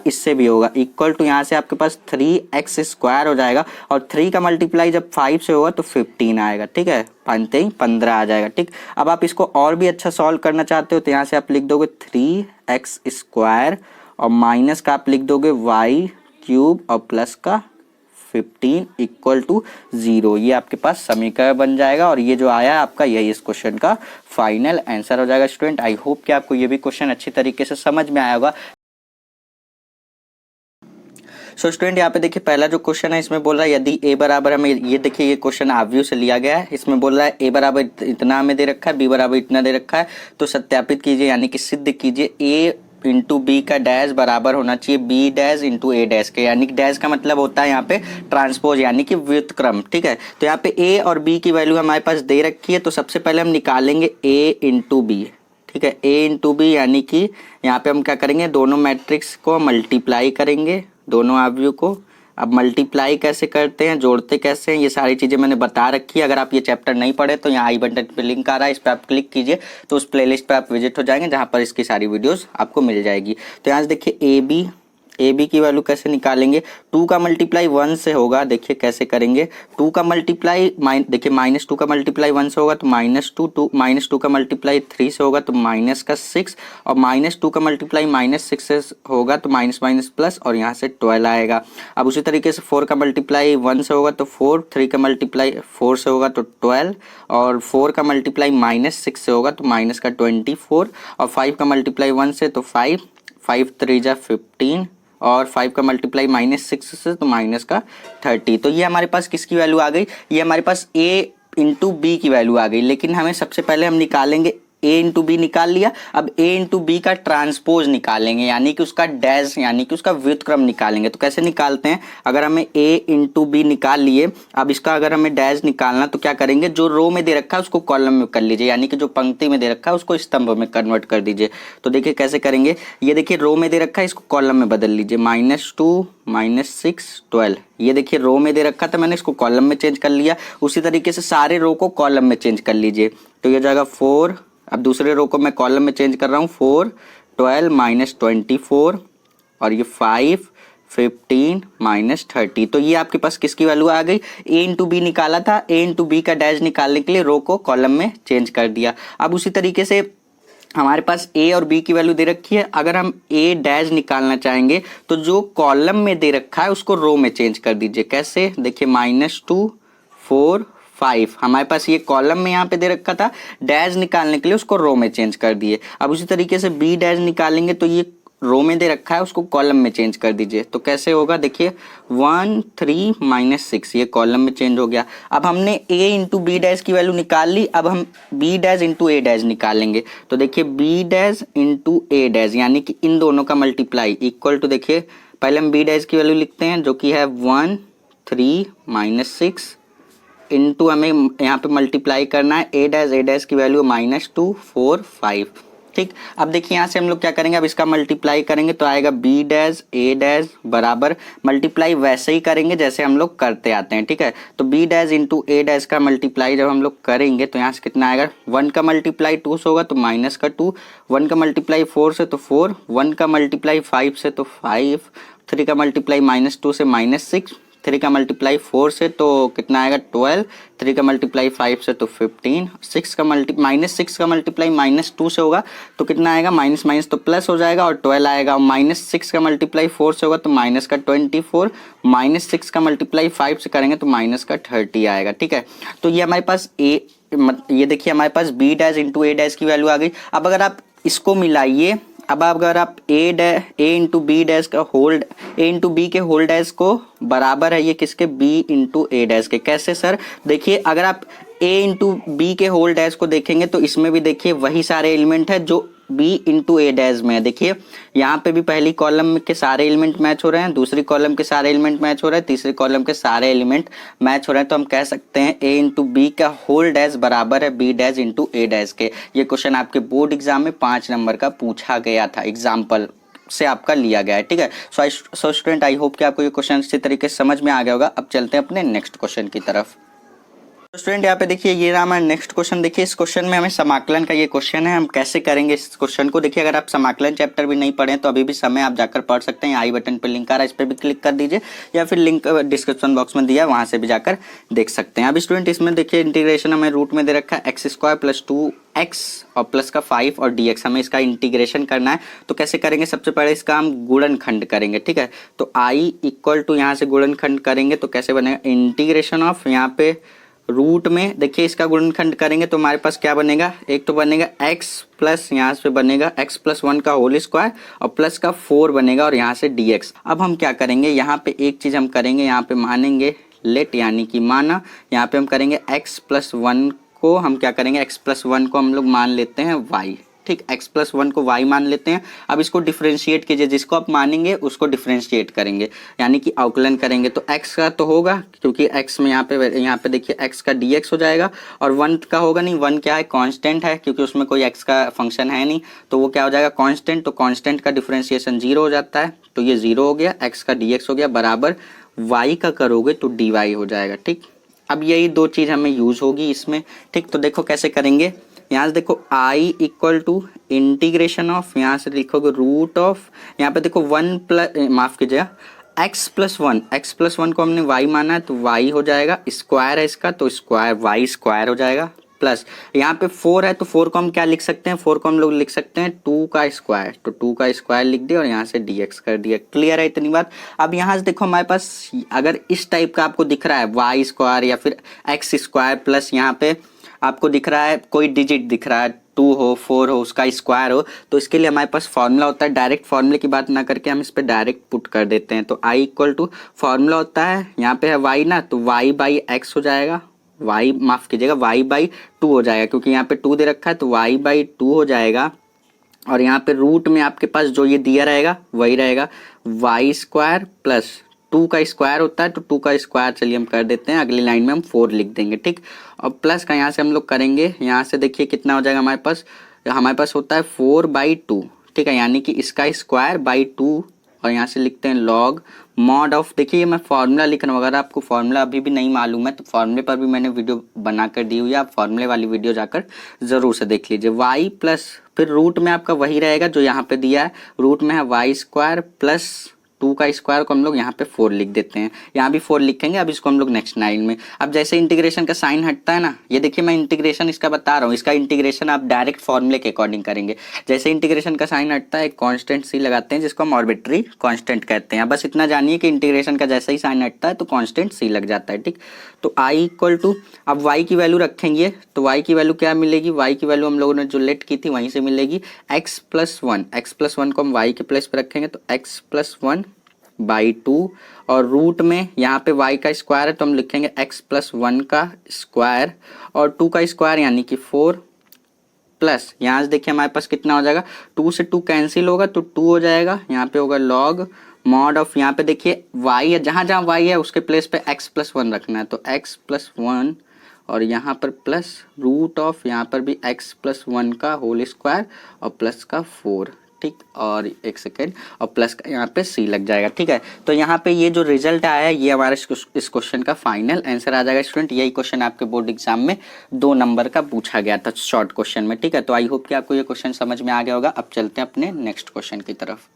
इक्वल टू यहाँ से आपके पास 3x स्क्वायर हो जाएगा और 3 का मल्टीप्लाई जब 5 से होगा तो 15 आएगा, ठीक है, 15 आ जाएगा, ठीक। अब आप इसको और भी अच्छा सॉल्व करना चाहते हो तो यहाँ से आप लिख दोगे 3x स्क्वायर और माइनस का आप लिख दोगे y क्यूब और प्लस का 15 इक्वल टू 0। ये आपके पास समीकरण बन जाएगा और ये जो आया आपका यही इस क्वेश्चन का फाइनल आंसर हो जाएगा। स्टूडेंट आई होप कि आपको ये भी क्वेश्चन अच्छी तरीके से समझ में आया होगा। सो स्टूडेंट यहाँ पे देखिए पहला जो क्वेश्चन है इसमें बोल रहा है यदि a बराबर, हमें ये देखिए ये क्वेश्चन ऑब्वियस से लिया गया है, इसमें बोल रहा है a बराबर इतना हमें दे रखा है, b बराबर इतना दे रखा है, तो सत्यापित कीजिए यानी कि सिद्ध कीजिए a इंटू बी का डैश बराबर होना चाहिए बी डैश इंटू ए डैश के, यानी कि डैश का मतलब होता है यहाँ पे ट्रांसपोज यानी कि व्युत्क्रम, ठीक है। तो यहाँ पे ए और बी की वैल्यू हमारे पास दे रखी है, तो सबसे पहले हम निकालेंगे ए इंटू बी, ठीक है, ए इंटू बी, यानी कि यहाँ पे हम क्या करेंगे दोनों मैट्रिक्स को मल्टीप्लाई करेंगे, दोनों अवयव को। अब मल्टीप्लाई कैसे करते हैं, जोड़ते कैसे हैं, ये सारी चीज़ें मैंने बता रखी है। अगर आप ये चैप्टर नहीं पढ़े तो यहाँ आई बटन पे लिंक आ रहा है, इस पर आप क्लिक कीजिए तो उस प्लेलिस्ट पे आप विजिट हो जाएंगे जहाँ पर इसकी सारी वीडियोस आपको मिल जाएगी। तो यहाँ से देखिए ए बी की वैल्यू कैसे निकालेंगे, 2 का मल्टीप्लाई 1 से होगा, देखिए कैसे करेंगे, 2 का मल्टीप्लाई देखिए -2 का मल्टीप्लाई 1 से होगा तो -2 का मल्टीप्लाई 3 से होगा तो माइनस का 6 और -2 का मल्टीप्लाई -6 से होगा तो माइनस प्लस और यहाँ से 12 आएगा। अब उसी तरीके से 4 का मल्टीप्लाई 1 से होगा तो 4, 3 का मल्टीप्लाई 4 से होगा तो 12 और 4 का मल्टीप्लाई -6 से होगा तो माइनस का 24 और 5 का मल्टीप्लाई 1 से तो 5 3 जा 15 और 5 का मल्टीप्लाई -6 से तो माइनस का 30। तो ये हमारे पास किसकी वैल्यू आ गई, ये हमारे पास a इंटू बी की वैल्यू आ गई। लेकिन हमें सबसे पहले हम निकालेंगे a इंटू बी निकाल लिया, अब a इंटू बी का ट्रांसपोज निकालेंगे यानी कि उसका डैश यानी कि उसका व्युत्क्रम निकालेंगे। तो कैसे निकालते हैं, अगर हमें a इंटू बी निकाल लिए, अब इसका अगर हमें डैश निकालना तो क्या करेंगे, जो रो में दे रखा है उसको कॉलम में कर लीजिए, यानी कि जो पंक्ति में दे रखा है उसको स्तंभ में कन्वर्ट कर दीजिए। तो देखिए कैसे करेंगे, ये देखिए रो में दे रखा है इसको कॉलम में बदल लीजिए, -2 -6 12, ये देखिए रो में दे रखा था मैंने इसको कॉलम में चेंज कर लिया। उसी तरीके से सारे रो को कॉलम में चेंज कर लीजिए, तो ये जाएगा 4, अब दूसरे रो को मैं कॉलम में चेंज कर रहा हूँ, 4 12 -24 और ये 5 15 -30। तो ये आपके पास किसकी वैल्यू आ गई, a इंटू बी निकाला था, a इंटू बी का डैश निकालने के लिए रो को कॉलम में चेंज कर दिया। अब उसी तरीके से हमारे पास a और b की वैल्यू दे रखी है, अगर हम a डैश निकालना चाहेंगे तो जो कॉलम में दे रखा है उसको रो में चेंज कर दीजिए। कैसे, देखिए -2 4 5 हमारे पास ये कॉलम में यहाँ पे दे रखा था, डैश निकालने के लिए उसको रो में चेंज कर दिए। अब उसी तरीके से बी डैश निकालेंगे तो ये रो में दे रखा है उसको कॉलम में चेंज कर दीजिए। तो कैसे होगा देखिए 1 3 -6 ये कॉलम में चेंज हो गया। अब हमने a इंटू बी डैश की वैल्यू निकाल ली, अब हम b dash into a dash निकालेंगे। तो देखिए b dash into a dash यानी कि इन दोनों का मल्टीप्लाई इक्वल टू देखिए पहले हम b डैश की वैल्यू लिखते हैं जो कि है 1 3 -6 इंटू हमें यहाँ पे मल्टीप्लाई करना है a डैश की वैल्यू -2 4 5। ठीक, अब देखिए यहाँ से हम लोग क्या करेंगे, अब इसका मल्टीप्लाई करेंगे तो आएगा b डैश a डैश बराबर मल्टीप्लाई वैसे ही करेंगे जैसे हम लोग करते आते हैं। ठीक है, तो b dash into a dash का मल्टीप्लाई जब हम लोग करेंगे तो यहाँ से कितना आएगा 1 का मल्टीप्लाई 2 से होगा तो माइनस का 2, 1 का मल्टीप्लाई 4 से तो 4, 1 का मल्टीप्लाई 5 से तो 5, 3 का मल्टीप्लाई -2 से -6, 3 का मल्टीप्लाई 4 से तो कितना आएगा 12, 3 का मल्टीप्लाई 5 से तो 15, 6 का मल्टीप्लाई -2 से होगा तो कितना आएगा माइनस माइनस तो प्लस हो जाएगा और 12 आएगा। -6 का मल्टीप्लाई 4 से होगा तो माइनस का 24, -6 का मल्टीप्लाई 5 से करेंगे तो माइनस का 30 आएगा। ठीक है, तो ये हमारे पास ये देखिए हमारे पास b dash into a dash की वैल्यू आ गई। अब अगर आप इसको मिलाइए, अब अगर आप a इंटू बी डैश का होल्ड a इंटू बी के होल्ड डैश को बराबर है ये किसके b इंटू a डैश के। कैसे सर, देखिए अगर आप a इंटू बी के होल्ड डैश को देखेंगे तो इसमें भी देखिए वही सारे एलिमेंट है जो b इंटू a डैश में है। देखिए यहाँ पे भी पहली कॉलम के सारे एलिमेंट मैच हो रहे हैं, दूसरी कॉलम के सारे एलिमेंट मैच हो रहे हैं, तीसरी कॉलम के सारे एलिमेंट मैच हो रहे हैं। तो हम कह सकते हैं a इंटू बी का होल डैश बराबर है b dash into a dash के। ये क्वेश्चन आपके बोर्ड एग्जाम में 5 नंबर का पूछा गया था, एग्जाम्पल से आपका लिया गया है। ठीक है, सो स्टूडेंट आई होप कि आपको ये क्वेश्चन अच्छी तरीके से समझ में आ गया होगा। अब चलते हैं अपने नेक्स्ट क्वेश्चन की तरफ। तो स्टूडेंट यहाँ पे देखिए ये रहा हमारा नेक्स्ट क्वेश्चन। देखिए इस क्वेश्चन में हमें समाकलन का ये क्वेश्चन है, हम कैसे करेंगे इस क्वेश्चन को। देखिए अगर आप समाकलन चैप्टर भी नहीं पढ़े तो अभी भी समय आप जाकर पढ़ सकते हैं। आई बटन पे लिंक आ रहा है, इस पर भी क्लिक कर दीजिए या फिर लिंक डिस्क्रिप्शन बॉक्स में दिया है वहाँ से भी जाकर देख सकते हैं। अब स्टूडेंट इसमें देखिए इंटीग्रेशन हमें रूट में दे रखा है x² + 2x और प्लस का 5 और dx, हमें इसका इंटीग्रेशन करना है। तो कैसे करेंगे, सबसे पहले इसका हम गुणनखंड करेंगे। ठीक है, तो i इक्वल टू यहाँ से गुणनखंड करेंगे तो कैसे बनेगा इंटीग्रेशन ऑफ यहाँ पे रूट में देखिए इसका गुणनखंड करेंगे तो हमारे पास क्या बनेगा, एक तो बनेगा x प्लस यहाँ से बनेगा x + 1 का होल स्क्वायर और प्लस का 4 बनेगा और यहाँ से dx। अब हम क्या करेंगे, यहाँ पे एक चीज़ हम करेंगे, यहाँ पे मानेंगे लेट यानी कि माना, यहाँ पे हम करेंगे x + 1 को हम क्या करेंगे, x + 1 को हम लोग मान लेते हैं y। ठीक, x + 1 को y मान लेते हैं। अब इसको डिफ्रेंशिएट कीजिए, जिसको आप मानेंगे उसको डिफ्रेंशिएट करेंगे यानी कि अवकलन करेंगे। तो x का तो होगा क्योंकि x में यहाँ पे देखिए x का dx हो जाएगा और 1 का होगा नहीं, 1 क्या है कांस्टेंट है क्योंकि उसमें कोई x का फंक्शन है नहीं, तो वो क्या हो जाएगा कांस्टेंट। तो कांस्टेंट का डिफ्रेंशिएशन 0 हो जाता है, तो ये 0 हो गया, x का dx हो गया बराबर y का करोगे तो dy हो जाएगा। ठीक, अब यही दो चीज़ हमें यूज होगी इसमें। ठीक, तो देखो कैसे करेंगे, यहाँ से देखो i equal to integration of, यहाँ से लिखोगे रूट ऑफ, यहाँ पे देखो 1 प्लस माफ कीजिएगा x + 1 को हमने y माना है तो y हो जाएगा, स्क्वायर है इसका तो स्क्वायर y स्क्वायर हो जाएगा, प्लस यहाँ पे 4 है तो 4 को हम क्या लिख सकते हैं, 4 को हम लोग लिख सकते हैं 2 का स्क्वायर, तो 2 का स्क्वायर लिख दिया और यहाँ से dx कर दिया। क्लियर है इतनी बात। अब यहाँ से देखो हमारे पास अगर इस टाइप का आपको दिख रहा है y स्क्वायर या फिर x स्क्वायर प्लस यहाँ पे आपको दिख रहा है कोई डिजिट दिख रहा है 2 हो 4 हो उसका स्क्वायर हो, तो इसके लिए हमारे पास फॉर्मूला होता है, डायरेक्ट फॉर्मूले की बात ना करके हम इस पे डायरेक्ट पुट कर देते हैं। तो i इक्वल टू फॉर्मूला होता है, यहाँ पे है y ना तो y/x हो जाएगा, y माफ कीजिएगा y/2 हो जाएगा क्योंकि यहाँ पे 2 दे रखा है तो y/2 हो जाएगा। और यहाँ पे रूट में आपके पास जो ये दिया रहेगा वही रहेगा y² प्लस 2 का स्क्वायर होता है तो 2 का स्क्वायर चलिए हम कर देते हैं, अगली लाइन में हम 4 लिख देंगे। ठीक, और प्लस का यहाँ से हम लोग करेंगे, यहाँ से देखिए कितना हो जाएगा हमारे पास होता है 4/2। ठीक है, यानी कि इसका स्क्वायर बाई 2 और यहाँ से लिखते हैं लॉग मॉड ऑफ, देखिए मैं फॉर्मूला लिख रहा हूँ, अगर आपको फॉर्मूला अभी भी नहीं मालूम है तो फॉर्मूले पर भी मैंने वीडियो बना कर दी हुई है, आप फॉर्मूले वाली वीडियो जाकर ज़रूर से देख लीजिए। y प्लस फिर रूट में आपका वही रहेगा जो यहाँ पे दिया है, रूट में है y² प्लस 2 का स्क्वायर को हम लोग यहाँ पे 4 लिख देते हैं, यहाँ भी 4 लिखेंगे। अब इसको हम लोग नेक्स्ट लाइन में, अब जैसे इंटीग्रेशन का साइन हटता है ना, ये देखिए मैं इंटीग्रेशन इसका बता रहा हूँ, इसका इंटीग्रेशन आप डायरेक्ट फॉर्मूले के अकॉर्डिंग करेंगे। जैसे इंटीग्रेशन का साइन हटता है, एक कांस्टेंट सी लगाते हैं जिसको हम आर्बिट्री कांस्टेंट कहते हैं। बस इतना जानिए कि इंटीग्रेशन का जैसे ही साइन हटता है तो कांस्टेंट सी लग जाता है, ठीक। तो आई इक्वल टू, अब y की वैल्यू रखेंगे तो y की वैल्यू क्या मिलेगी, y की वैल्यू हम लोगों ने जो लेट की थी वहीं से मिलेगी x प्लस 1, x प्लस 1 को हम y के प्लेस पे रखेंगे तो x प्लस 1 बाई 2, और रूट में यहाँ पे y का स्क्वायर है तो हम लिखेंगे x प्लस 1 का स्क्वायर और 2 का स्क्वायर यानी कि 4 प्लस, यहाँ से देखिए हमारे पास कितना हो जाएगा, 2 से 2 कैंसिल होगा तो 2 हो जाएगा, यहाँ पे होगा लॉग मॉड ऑफ, यहाँ पे देखिए y है, जहाँ जहाँ y है उसके प्लेस पे x प्लस 1 रखना है तो x प्लस 1 और यहाँ पर प्लस रूट ऑफ, यहाँ पर भी x प्लस 1 का होल स्क्वायर और प्लस का 4, ठीक। और एक सेकेंड, और प्लस का यहाँ पे c लग जाएगा, ठीक है। तो यहाँ पे ये जो रिजल्ट आया है ये हमारे इस क्वेश्चन का फाइनल आंसर आ जाएगा स्टूडेंट। यही क्वेश्चन आपके बोर्ड एग्जाम में 2 नंबर का पूछा गया था शॉर्ट क्वेश्चन में, ठीक है। तो आई होप कि आपको ये क्वेश्चन समझ में आ गया होगा। अब चलते हैं अपने नेक्स्ट क्वेश्चन की तरफ।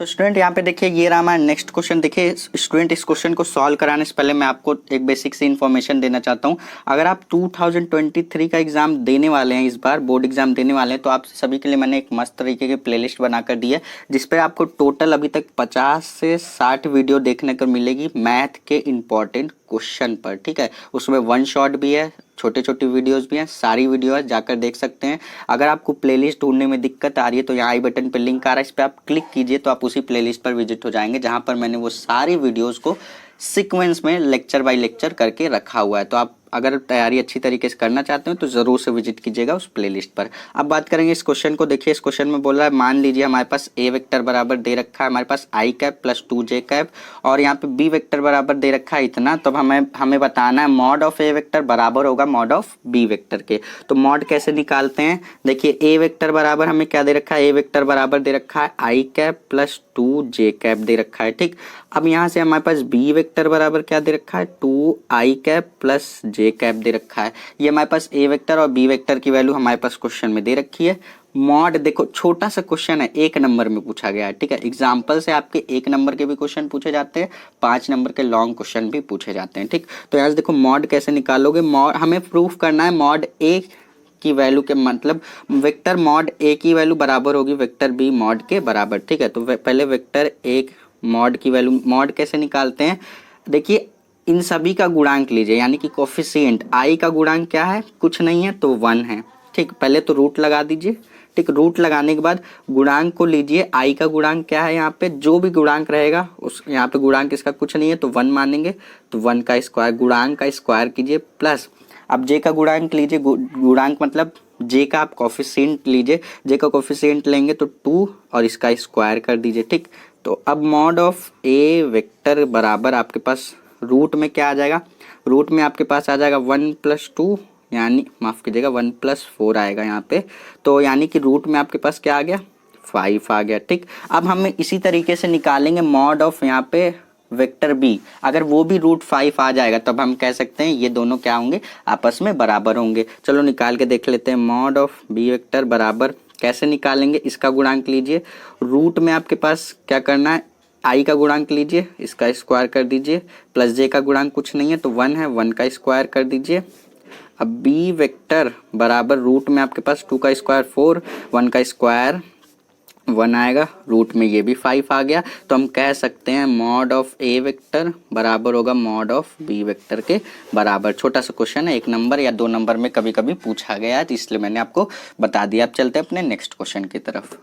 तो स्टूडेंट यहाँ पे देखिए ये रहा हमारा नेक्स्ट क्वेश्चन। देखिए स्टूडेंट इस क्वेश्चन को सॉल्व कराने से पहले मैं आपको एक बेसिक सी इन्फॉर्मेशन देना चाहता हूँ। अगर आप 2023 का एग्जाम देने वाले हैं, इस बार बोर्ड एग्जाम देने वाले हैं, तो आप सभी के लिए मैंने एक मस्त तरीके की प्लेलिस्ट बनाकर दी है जिसपे आपको टोटल अभी तक 50 से 60 वीडियो देखने को मिलेगी मैथ के इंपॉर्टेंट क्वेश्चन पर, ठीक है। उसमें 1 शॉट भी है, छोटे छोटे वीडियोस भी हैं, सारी वीडियो है, जाकर देख सकते हैं। अगर आपको प्लेलिस्ट ढूंढने में दिक्कत आ रही है तो यहाँ आई बटन पर लिंक आ रहा है, इस पर आप क्लिक कीजिए तो आप उसी प्लेलिस्ट पर विजिट हो जाएंगे जहाँ पर मैंने वो सारी वीडियोस को सीक्वेंस में लेक्चर बाय लेक्चर करके रखा हुआ है। तो आप अगर तैयारी अच्छी तरीके से करना चाहते हो तो ज़रूर से विजिट कीजिएगा उस प्लेलिस्ट पर। अब बात करेंगे इस क्वेश्चन को। देखिए इस क्वेश्चन में बोल रहा है, मान लीजिए हमारे पास ए वेक्टर बराबर दे रखा है हमारे पास आई कैप प्लस 2j कैप, और यहाँ पे बी वेक्टर बराबर दे रखा है इतना। तो हमें बताना है मॉड ऑफ ए वेक्टर बराबर होगा मॉड ऑफ बी वेक्टर के। तो मॉड कैसे निकालते हैं, देखिए ए वेक्टर बराबर हमें क्या दे रखा है, ए वेक्टर बराबर दे रखा है आई कैप प्लस 2j कैप दे रखा है, ठीक। अब यहाँ से हमारे पास बी वेक्टर बराबर क्या दे रखा है, 2i cap plus j cap दे रखा है। ये हमारे पास ए वेक्टर और बी वेक्टर की वैल्यू हमारे पास क्वेश्चन में दे रखी है। मॉड देखो छोटा सा क्वेश्चन है, 1 नंबर में पूछा गया है, ठीक है। एग्जाम्पल से आपके 1 नंबर के भी क्वेश्चन पूछे जाते हैं, 5 नंबर के लॉन्ग क्वेश्चन भी पूछे जाते हैं, ठीक। तो यहाँ से देखो मॉड कैसे निकालोगे, मॉड हमें प्रूफ करना है मॉड ए की वैल्यू के मतलब वेक्टर मॉड ए की वैल्यू बराबर होगी वेक्टर बी मॉड के बराबर, ठीक है। तो पहले वेक्टर ए मॉड की वैल्यू, मॉड कैसे निकालते हैं, देखिए इन सभी का गुणांक लीजिए, यानी कि कोफिशिएंट आई का गुणांक क्या है, कुछ नहीं है तो 1 है, ठीक। पहले तो रूट लगा दीजिए, ठीक। रूट लगाने के बाद गुणांक को लीजिए, आई का गुणांक क्या है, यहाँ पे जो भी गुणांक रहेगा उस यहाँ पे गुणांक इसका कुछ नहीं है तो 1 मानेंगे, तो 1 का स्क्वायर, गुणांक का स्क्वायर कीजिए प्लस, अब जे का गुणांक लीजिए, गुणांक मतलब जे का आप कोफिशिएंट लीजिए, जे का कोफिशिएंट लेंगे तो 2 और इसका स्क्वायर कर दीजिए, ठीक। तो अब मॉड ऑफ ए वेक्टर बराबर आपके पास रूट में क्या आ जाएगा, रूट में आपके पास आ जाएगा 1 प्लस 2, यानी माफ़ कीजिएगा 1 प्लस 4 आएगा यहाँ पे, तो यानी कि रूट में आपके पास क्या आ गया, 5 आ गया, ठीक। अब हमें इसी तरीके से निकालेंगे मॉड ऑफ यहाँ पे वेक्टर बी, अगर वो भी √5 आ जाएगा तब हम कह सकते हैं ये दोनों क्या होंगे, आपस में बराबर होंगे। चलो निकाल के देख लेते हैं। मॉड ऑफ बी वेक्टर बराबर कैसे निकालेंगे, इसका गुणांक लीजिए, रूट में आपके पास क्या करना है, आई का गुणांक लीजिए, इसका स्क्वायर कर दीजिए, प्लस जे का गुणांक कुछ नहीं है तो 1 है, 1 का स्क्वायर कर दीजिए। अब बी वेक्टर बराबर रूट में आपके पास 2 का स्क्वायर 4, 1 का स्क्वायर 1 आएगा, रूट में ये भी 5 आ गया। तो हम कह सकते हैं मॉड ऑफ ए वेक्टर बराबर होगा मॉड ऑफ बी वेक्टर के बराबर। छोटा सा क्वेश्चन है, 1 नंबर या 2 नंबर में कभी कभी पूछा गया है, तो इसलिए मैंने आपको बता दिया। अब चलते हैं अपने नेक्स्ट क्वेश्चन की तरफ।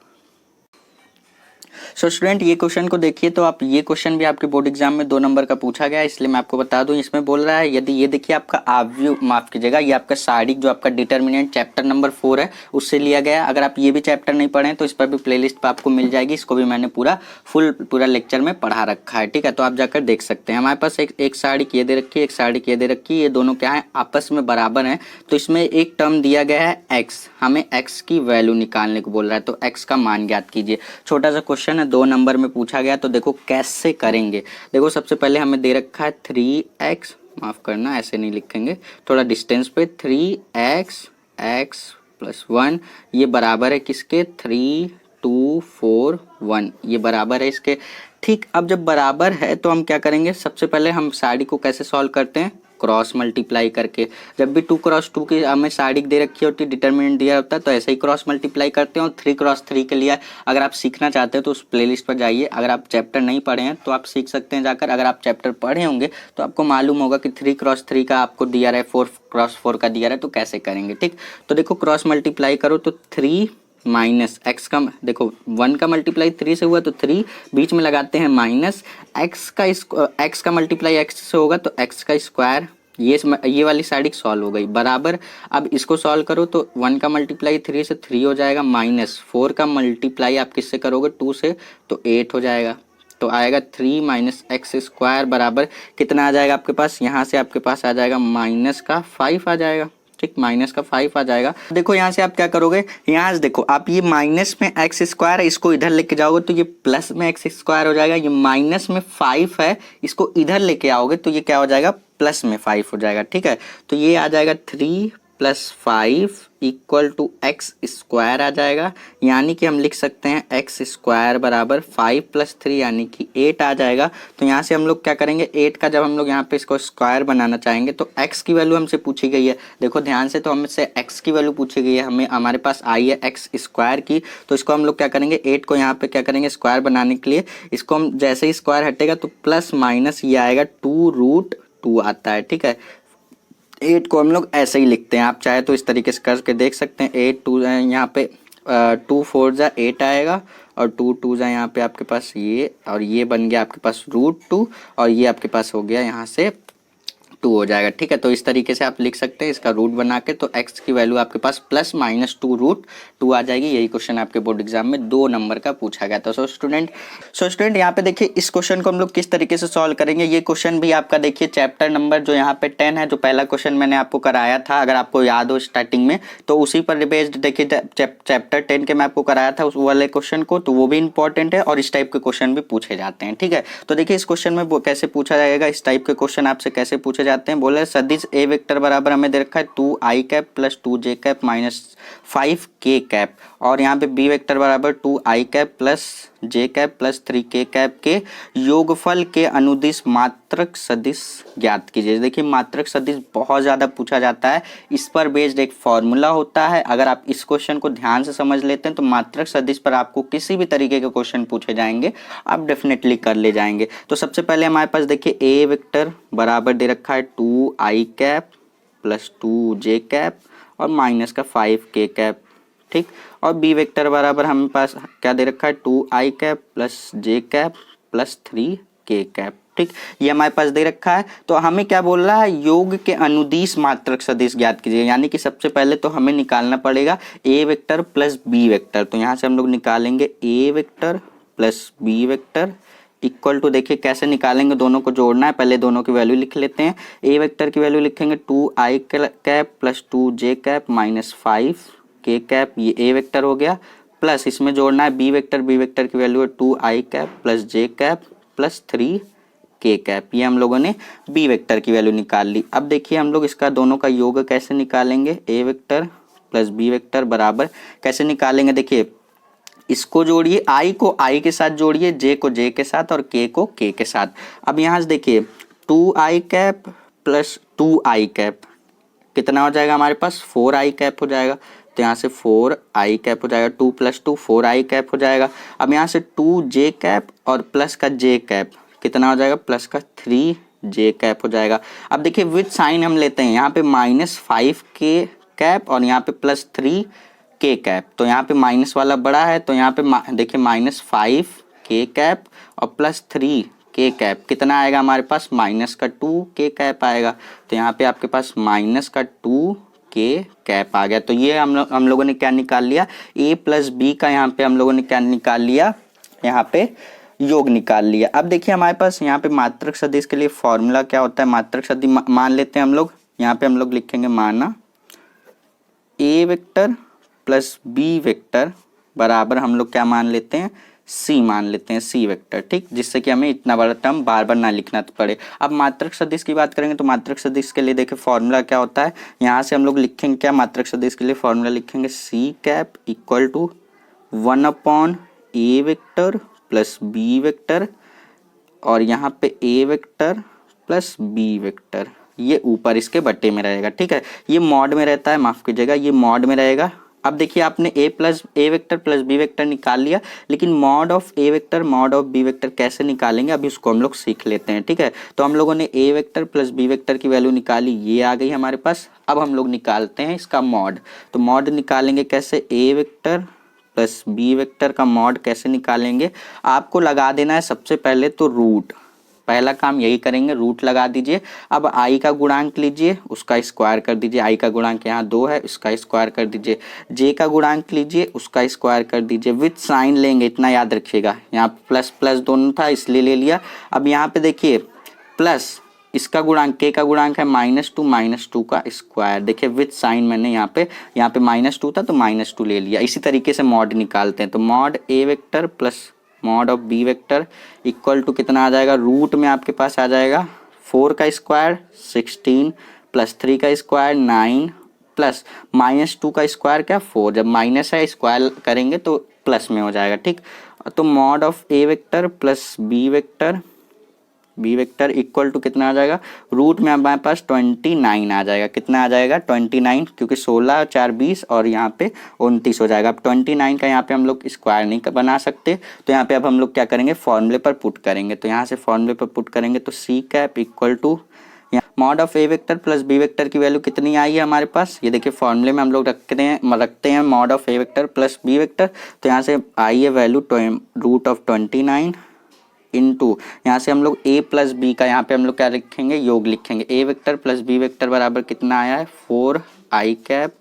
सो स्टूडेंट ये क्वेश्चन को देखिए, तो आप ये क्वेश्चन भी आपके बोर्ड एग्जाम में 2 नंबर का पूछा गया है, इसलिए मैं आपको बता दूं। इसमें बोल रहा है यदि ये देखिए आपका आव्यू, माफ कीजिएगा, ये आपका सारिक जो आपका डिटर्मिनेंट चैप्टर नंबर 4 है उससे लिया गया है। अगर आप ये भी चैप्टर नहीं पढ़े तो इस पर भी प्लेलिस्ट पर आपको मिल जाएगी, इसको भी मैंने पूरा लेक्चर में पढ़ा रखा है, ठीक है। तो आप जाकर देख सकते हैं। हमारे पास एक सारिक ये दे रखी है, एक सारिक ये दे रखी है, ये दोनों क्या है, आपस में बराबर है। तो इसमें एक टर्म दिया गया है एक्स, हमें एक्स की वैल्यू निकालने को बोल रहा है, तो एक्स का मान ज्ञात कीजिए। छोटा सा क्वेश्चन है, 2 नंबर में पूछा गया, तो देखो कैसे करेंगे। देखो सबसे पहले हमें दे रखा है 3x, माफ करना ऐसे नहीं लिखेंगे, थोड़ा डिस्टेंस पे, 3x x प्लस 1 ये बराबर है किसके, 3 2 4 1, ये बराबर है इसके ठीक, अब जब बराबर है तो हम क्या करेंगे, सबसे पहले हम साइड को कैसे सॉल्व करते हैं, क्रॉस मल्टीप्लाई करके। जब भी 2 क्रॉस 2 की हमें साइड दे रखी होती है, डिटरमिनेंट दिया होता है, तो ऐसे ही क्रॉस मल्टीप्लाई करते हैं। और 3 क्रॉस 3 के लिए अगर आप सीखना चाहते हो तो उस प्लेलिस्ट पर जाइए। अगर आप चैप्टर नहीं पढ़े हैं तो आप सीख सकते हैं जाकर। अगर आप चैप्टर पढ़े होंगे तो आपको मालूम होगा कि 3 क्रॉस 3 का आपको दिया रहा है, 4 क्रॉस 4 का दिया रहा है, तो कैसे करेंगे। ठीक, तो देखो क्रॉस मल्टीप्लाई करो तो 3 माइनस एक्स का, देखो 1 का मल्टीप्लाई 3 से हुआ तो 3, बीच में लगाते हैं माइनस, एक्स का मल्टीप्लाई एक्स से होगा तो एक्स का स्क्वायर, ये वाली साइड सॉल्व हो गई, बराबर। अब इसको सॉल्व करो तो 1 का मल्टीप्लाई 3 से 3 हो जाएगा, माइनस 4 का मल्टीप्लाई आप किससे करोगे, 2 से, तो 8 हो जाएगा। तो आएगा 3 माइनस एक्स स्क्वायर बराबर कितना आ जाएगा आपके पास, यहाँ से आपके पास आ जाएगा माइनस का 5 आ जाएगा। ठीक, माइनस का 5 आ जाएगा। देखो यहाँ से आप क्या करोगे, यहाँ से देखो आप ये माइनस में एक्स स्क्वायर है, इसको इधर लेके जाओगे तो ये प्लस में एक्स स्क्वायर हो जाएगा। ये माइनस में 5 है, इसको इधर लेके आओगे तो ये क्या हो जाएगा, प्लस में 5 हो जाएगा। ठीक है, तो ये आ जाएगा 3 + 5 = एक्स स्क्वायर आ जाएगा। यानी कि हम लिख सकते हैं एक्स स्क्वायर बराबर 5 + 3 यानी कि 8 आ जाएगा। तो यहाँ से हम लोग क्या करेंगे, 8 का जब हम लोग यहाँ पे इसको स्क्वायर बनाना चाहेंगे तो एक्स की वैल्यू हमसे पूछी गई है, देखो ध्यान से, तो हमसे एक्स की वैल्यू पूछी गई है, हमारे पास आई है एक्स स्क्वायर की। तो इसको हम लोग क्या करेंगे, 8 को यहाँ पे क्या करेंगे, स्क्वायर बनाने के लिए इसको हम जैसे ही स्क्वायर हटेगा तो प्लस माइनस ये आएगा 2√2 आता है। ठीक है, 8 को हम लोग ऐसे ही लिखते हैं, आप चाहे तो इस तरीके से करके देख सकते हैं। 8 2 यहाँ पे 2 4 जा 8 आएगा और 2 2 जा यहाँ पे आपके पास ये, और ये बन गया आपके पास √2 और ये आपके पास हो गया यहाँ से 2 हो जाएगा। ठीक है, तो इस तरीके से आप लिख सकते हैं इसका रूट बना के, तो x की वैल्यू आपके पास प्लस माइनस 2√2 आ जाएगी। यही क्वेश्चन आपके बोर्ड एग्जाम में 2 नंबर का पूछा गया था। सो स्टूडेंट यहाँ पे देखिए इस क्वेश्चन को हम लोग किस तरीके से सॉल्व करेंगे। ये क्वेश्चन भी आपका देखिए चैप्टर नंबर जो यहाँ पे 10 है, जो पहला क्वेश्चन मैंने आपको कराया था, अगर आपको याद हो स्टार्टिंग में, तो उसी पर बेस्ड देखिए चैप्टर 10 के मैं आपको कराया था उस वाले क्वेश्चन को, तो वो भी इंपॉर्टेंट है और इस टाइप के क्वेश्चन भी पूछे जाते हैं। ठीक है, तो देखिए इस क्वेश्चन में वो कैसे पूछा जाएगा, इस टाइप के क्वेश्चन आपसे कैसे पूछे जाते हैं। बोले सदिश ए वेक्टर बराबर हमें दे रखा है 2i cap plus 2j cap minus 5k cap, और यहाँ पे बी वेक्टर बराबर 2i cap plus j cap plus 3k cap के योगफल के अनुदिश मात्रक सदिश ज्ञात कीजिए। देखिए मात्रक सदिश बहुत ज़्यादा पूछा जाता है, इस पर बेस्ड एक फॉर्मूला होता है। अगर आप इस क्वेश्चन को ध्यान से समझ लेते हैं तो मात्रक सदिश पर आपको किसी भी तरीके के क्वेश्चन पूछे जाएंगे आप डेफिनेटली कर ले जाएंगे। तो सबसे पहले हमारे पास देखिए ए वेक्टर बराबर दे रखा है 2i cap plus 2j cap और माइनस का 5k कैप। ठीक, और बी वेक्टर बराबर हमें पास क्या दे रखा है 2i cap plus j cap plus 3k cap. ठीक, ये हमारे पास दे रखा है। तो हमें क्या बोल रहा है, योग के अनुदिश मात्रक सदिश ज्ञात कीजिए। यानी कि सबसे पहले तो हमें निकालना पड़ेगा A vector plus B vector. तो यहाँ से हम लोग निकालेंगे A vector plus B vector equal to, देखिए कैसे निकालेंगे, दोनों को जोड़ना है। पहले दोनों की वैल्यू लिख लेते हैं। ए वेक्टर की वैल्यू लिखेंगे 2i cap plus 2j cap minus 5k cap, ये ए वेक्टर हो गया, प्लस इसमें जोड़ना है बी वेक्टर की वैल्यू है 2i cap plus j cap plus 3k cap. ये हम लोगों ने बी वेक्टर की वैल्यू निकाल ली। अब देखिए हम लोग इसका दोनों का योग कैसे निकालेंगे, A vector plus B vector बराबर कैसे निकालेंगे, देखिए इसको जोड़िए, आई को आई के साथ जोड़िए, जे को जे के साथ और के को के के साथ। अब यहाँ से देखिए 2i cap plus 2i cap कितना हो जाएगा हमारे पास, 4i कैप हो जाएगा। तो यहाँ से 4i कैप हो जाएगा, 2 + 2 4i कैप हो जाएगा। अब यहाँ से 2j कैप और प्लस का j कैप कितना हो जाएगा, प्लस का 3j कैप हो जाएगा। अब देखिए विथ साइन हम लेते हैं, यहाँ पे -5k कैप और यहाँ पे +3k कैप। तो यहाँ पे माइनस वाला बड़ा है, तो यहाँ पे देखिए -5k कैप और +3k कैप कितना आएगा हमारे पास, माइनस का 2k कैप आएगा। तो यहाँ पे आपके पास माइनस का 2k कैप आ गया। तो ये हम लोगों ने क्या निकाल लिया, a प्लस b का यहाँ पे हम लोगों ने क्या निकाल लिया, यहाँ पे योग निकाल लिया। अब देखिए हमारे पास यहाँ पे मात्रक सदिश के लिए फॉर्मूला क्या होता है, मात्रक सदिश मान लेते हैं हम लोग, यहाँ पे हम लोग लिखेंगे माना ए वेक्टर प्लस बी वेक्टर बराबर हम लोग क्या मान लेते हैं, सी मान लेते हैं, सी वेक्टर। ठीक, जिससे कि हमें इतना बड़ा टर्म बार बार ना लिखना पड़े। अब मात्रक सदिश की बात करेंगे तो मात्रक सदिश के लिए देखिए फॉर्मूला क्या होता है, यहाँ से हम लोग लिखेंगे क्या, मात्रक सदिश के लिए फॉर्मूला लिखेंगे c cap equal to 1/a vector plus B vector और यहाँ पे a vector plus B vector, ये ऊपर इसके बट्टे में रहेगा। ठीक है, ये मॉड में रहता है, माफ़ कीजिएगा, ये मॉड में रहेगा। अब देखिए आपने a vector plus B vector निकाल लिया, लेकिन mod of a vector mod of b vector कैसे निकालेंगे अभी उसको हम लोग सीख लेते हैं। ठीक है, तो हम लोगों ने ए वेक्टर प्लस बी वेक्टर की वैल्यू निकाली, ये आ गई हमारे पास। अब हम लोग निकालते हैं इसका मॉड। तो मॉड निकालेंगे कैसे, ए वेक्टर प्लस बी वेक्टर का मॉड कैसे निकालेंगे, आपको लगा देना है सबसे पहले तो रूट। पहला काम यही करेंगे, रूट लगा दीजिए। अब आई का गुणांक लीजिए, उसका स्क्वायर कर दीजिए। आई का गुणांक यहाँ 2 है, इसका स्क्वायर कर दीजिए। जे का गुणांक लीजिए, उसका स्क्वायर कर दीजिए। विथ साइन लेंगे, इतना याद रखिएगा। यहाँ प्लस प्लस दोनों था इसलिए ले लिया। अब यहाँ पे देखिए प्लस इसका गुणांक के का गुणांक है -2 का स्क्वायर। देखिए विथ साइन मैंने यहाँ पे -2 था तो -2 ले लिया। इसी तरीके से मॉड निकालते हैं। तो mod a vector plus mod of b vector equal to कितना आ जाएगा, रूट में आपके पास आ जाएगा 4 का स्क्वायर 16 प्लस 3 का स्क्वायर 9 प्लस -2 का स्क्वायर क्या 4। जब माइनस है स्क्वायर करेंगे तो प्लस में हो जाएगा। ठीक, तो mod of a vector plus B vector equal to कितना आ जाएगा, रूट में हमारे पास 29 आ जाएगा। कितना आ जाएगा 29, क्योंकि 16 4 20 और यहाँ पे 29 हो जाएगा। अब 29 का यहाँ पे हम लोग स्क्वायर नहीं बना सकते, तो यहाँ पे अब हम लोग क्या करेंगे, फॉर्मूले पर पुट करेंगे। तो यहाँ से फॉर्मूले पर पुट करेंगे तो c cap equal to mod of a vector plus B vector की वैल्यू कितनी आई है हमारे पास, ये देखिए फॉर्मूले में हम लोग रखते हैं mod of a vector plus B vector. तो यहाँ से आई है वैल्यू रूट ऑफ 29 इनटू यहाँ से हम लोग a प्लस बी का यहाँ पे हम लोग क्या लिखेंगे, योग लिखेंगे। ए वेक्टर प्लस बी वेक्टर बराबर कितना आया है 4 आई कैप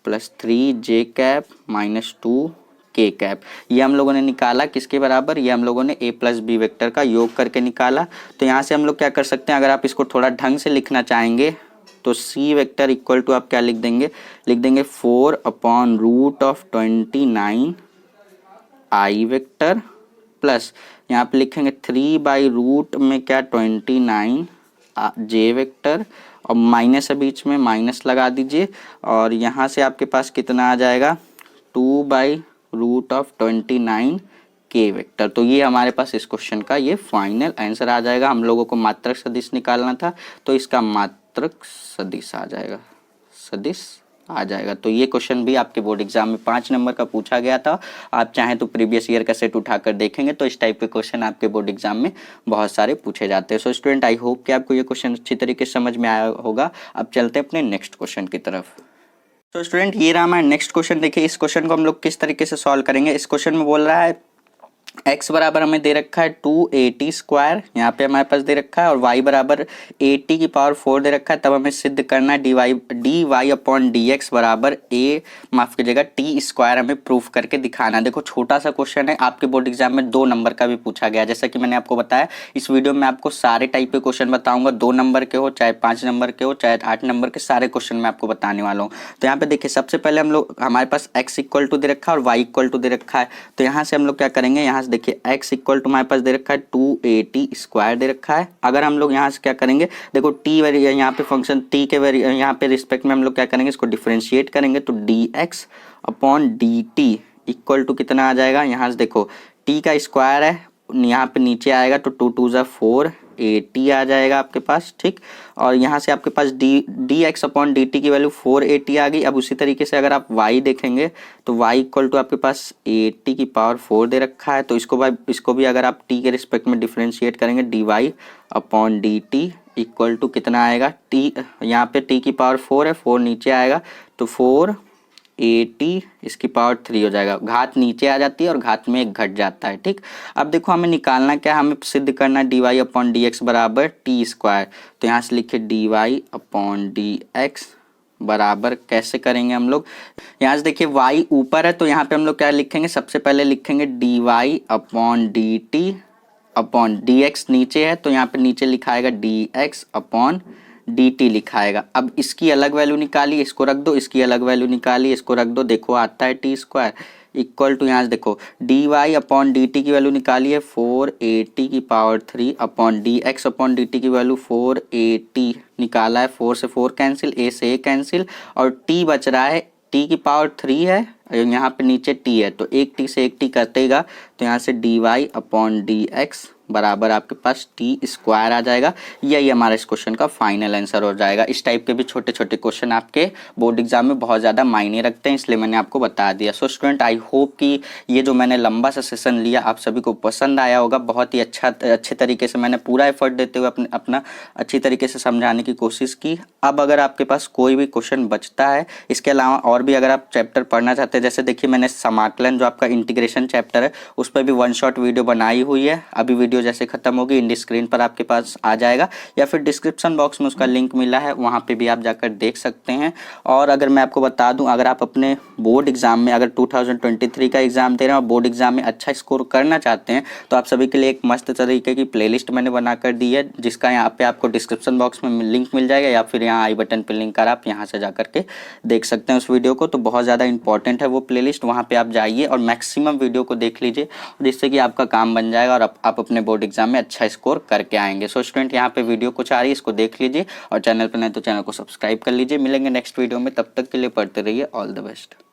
प्लस 3 जे कैप -2 के कैप। ये हम लोगों ने निकाला किसके बराबर, ये हम लोगों ने a प्लस बी वेक्टर का योग करके निकाला। तो यहाँ से हम लोग क्या कर सकते हैं, अगर आप इसको थोड़ा ढंग से लिखना चाहेंगे तो सी वेक्टर इक्वल टू आप क्या लिख देंगे 4 upon root of 29 i vector plus यहाँ पे लिखेंगे 3 बाई रूट में क्या 29 जे वेक्टर, और माइनस है बीच में, माइनस लगा दीजिए। और यहाँ से आपके पास कितना आ जाएगा 2 बाई रूट ऑफ 29 के वेक्टर। तो ये हमारे पास इस क्वेश्चन का ये फाइनल आंसर आ जाएगा। हम लोगों को मात्रक सदिश निकालना था तो इसका मात्रक सदिश आ जाएगा। तो ये क्वेश्चन भी आपके बोर्ड एग्जाम में 5 नंबर का पूछा गया था। आप चाहें तो प्रीवियस ईयर का सेट उठाकर देखेंगे तो इस टाइप के क्वेश्चन आपके बोर्ड एग्जाम में बहुत सारे पूछे जाते हैं। सो स्टूडेंट, आई होप कि आपको ये क्वेश्चन अच्छी तरीके से समझ में आया होगा। अब चलते हैं अपने नेक्स्ट क्वेश्चन की तरफ। तो स्टूडेंट, ये रहा हमारा नेक्स्ट क्वेश्चन। देखिए इस क्वेश्चन को हम लोग किस तरीके से सॉल्व करेंगे। इस क्वेश्चन में बोल रहा है x बराबर हमें दे रखा है 280 स्क्वायर, यहाँ पे हमारे पास दे रखा है, और y बराबर 80 की पावर 4 दे रखा है। तब हमें सिद्ध करना है dy अपॉन dx बराबर माफ कीजिएगा t स्क्वायर हमें प्रूफ करके दिखाना है। देखो छोटा सा क्वेश्चन है, आपके बोर्ड एग्जाम में 2 नंबर का भी पूछा गया। जैसा कि मैंने आपको बताया, इस वीडियो में आपको सारे टाइप के क्वेश्चन बताऊंगा, 2 नंबर के हो चाहे 5 नंबर के हो चाहे 8 नंबर के, सारे क्वेश्चन मैं आपको बताने वाला हूँ। तो यहाँ पे देखिए सबसे पहले हम लोग, हमारे पास x इक्वल टू दे रखा है और y इक्वल टू दे रखा है। तो यहाँ से हम लोग क्या करेंगे, यहाँ से देखिए x इक्वल टू हमारे पास दे रखा है 280 स्क्वायर दे रखा है। अगर हम लोग यहाँ से क्या करेंगे, देखो t यहाँ पे फंक्शन t के यहाँ पे रिस्पेक्ट में हम लोग क्या करेंगे, इसको डिफरेंशिएट करेंगे। तो dx upon dt equal to कितना आ जाएगा, यहाँ से देखो t का स्क्वायर है, यहाँ पे नीचे आएगा तो 2 2 4 80 आ जाएगा आपके पास। ठीक, और यहाँ से आपके पास dx अपॉन dt की वैल्यू 480 आ गई। अब उसी तरीके से अगर आप y देखेंगे तो y इक्वल टू आपके पास 80 की पावर 4 दे रखा है। तो इसको भी अगर आप t के रिस्पेक्ट में डिफरेंशिएट करेंगे, dy upon dt equal to कितना आएगा, t यहाँ पे t की पावर 4 है, 4 नीचे आएगा तो 480 इसकी पावर 3 हो जाएगा। घात नीचे आ जाती है और घात में 1 घट जाता है। ठीक, अब देखो हमें निकालना क्या है, हमें सिद्ध करना है dy अपॉन dx बराबर t स्क्वायर। तो यहाँ से लिखिए dy अपॉन dx बराबर कैसे करेंगे हम लोग, यहाँ से देखिए y ऊपर है तो यहाँ पे हम लोग क्या लिखेंगे, सबसे पहले लिखेंगे dy upon dt upon dx नीचे है तो यहाँ पे नीचे लिखाएगा dx अपॉन dt लिखाएगा। अब इसकी अलग वैल्यू निकाली, इसको रख दो, इसकी अलग वैल्यू निकाली, इसको रख दो, देखो आता है टी स्क्वायर इक्वल टू यहाँ से देखो dy अपॉन dt की वैल्यू निकाली है 480 की power 3 upon dx upon dt की वैल्यू 480 निकाला है, 4 से 4 कैंसिल, a से a कैंसिल, और t बच रहा है, t की पावर 3 है, यहाँ पे नीचे t है तो एक t से एक t कटेगा तो यहाँ से dy/dx बराबर आपके पास टी स्क्वायर आ जाएगा। यही हमारा इस क्वेश्चन का फाइनल आंसर हो जाएगा। इस टाइप के भी छोटे छोटे क्वेश्चन आपके बोर्ड एग्जाम में बहुत ज़्यादा मायने रखते हैं, इसलिए मैंने आपको बता दिया। सो स्टूडेंट, आई होप कि ये जो मैंने लंबा सा सेशन लिया आप सभी को पसंद आया होगा। बहुत ही अच्छे तरीके से मैंने पूरा एफर्ट देते हुए अपना अच्छी तरीके से समझाने की कोशिश की। अब अगर आपके पास कोई भी क्वेश्चन बचता है, इसके अलावा और भी अगर आप चैप्टर पढ़ना चाहते हैं, जैसे देखिए मैंने समाकलन जो आपका इंटीग्रेशन चैप्टर है उस पर भी 1 शॉट वीडियो बनाई हुई है। अभी वीडियो जैसे खत्म होगी इंडी स्क्रीन पर आपके पास आ जाएगा, या फिर डिस्क्रिप्शन बॉक्स में उसका लिंक मिला है, वहां पे भी आप जाकर देख सकते हैं। और अगर मैं आपको बता दूं, अगर आप अपने बोर्ड एग्जाम में अगर 2023 का एग्जाम दे रहे हैं और बोर्ड एग्जाम में अच्छा स्कोर करना चाहते हैं, तो आप सभी के लिए एक मस्त तरीके की प्लेलिस्ट मैंने बनाकर दी है, जिसका यहाँ पे आपको डिस्क्रिप्शन बॉक्स में लिंक मिल जाएगा, या फिर यहाँ आई बटन पर लिंक कर आप यहाँ से जाकर के देख सकते हैं उस वीडियो को। तो बहुत ज़्यादा इंपॉर्टेंट है वो प्लेलिस्ट, वहाँ पे आप जाइए और मैक्सिमम वीडियो को देख लीजिए, जिससे कि आपका काम बन जाएगा और आप अपने बोर्ड एग्जाम में अच्छा स्कोर करके आएंगे। सो स्टूडेंट, यहाँ पे वीडियो कुछ आ रही है, इसको देख लीजिए और चैनल पर नहीं तो चैनल को सब्सक्राइब कर लीजिए। मिलेंगे नेक्स्ट वीडियो में, तब तक के लिए पढ़ते रहिए। All the best.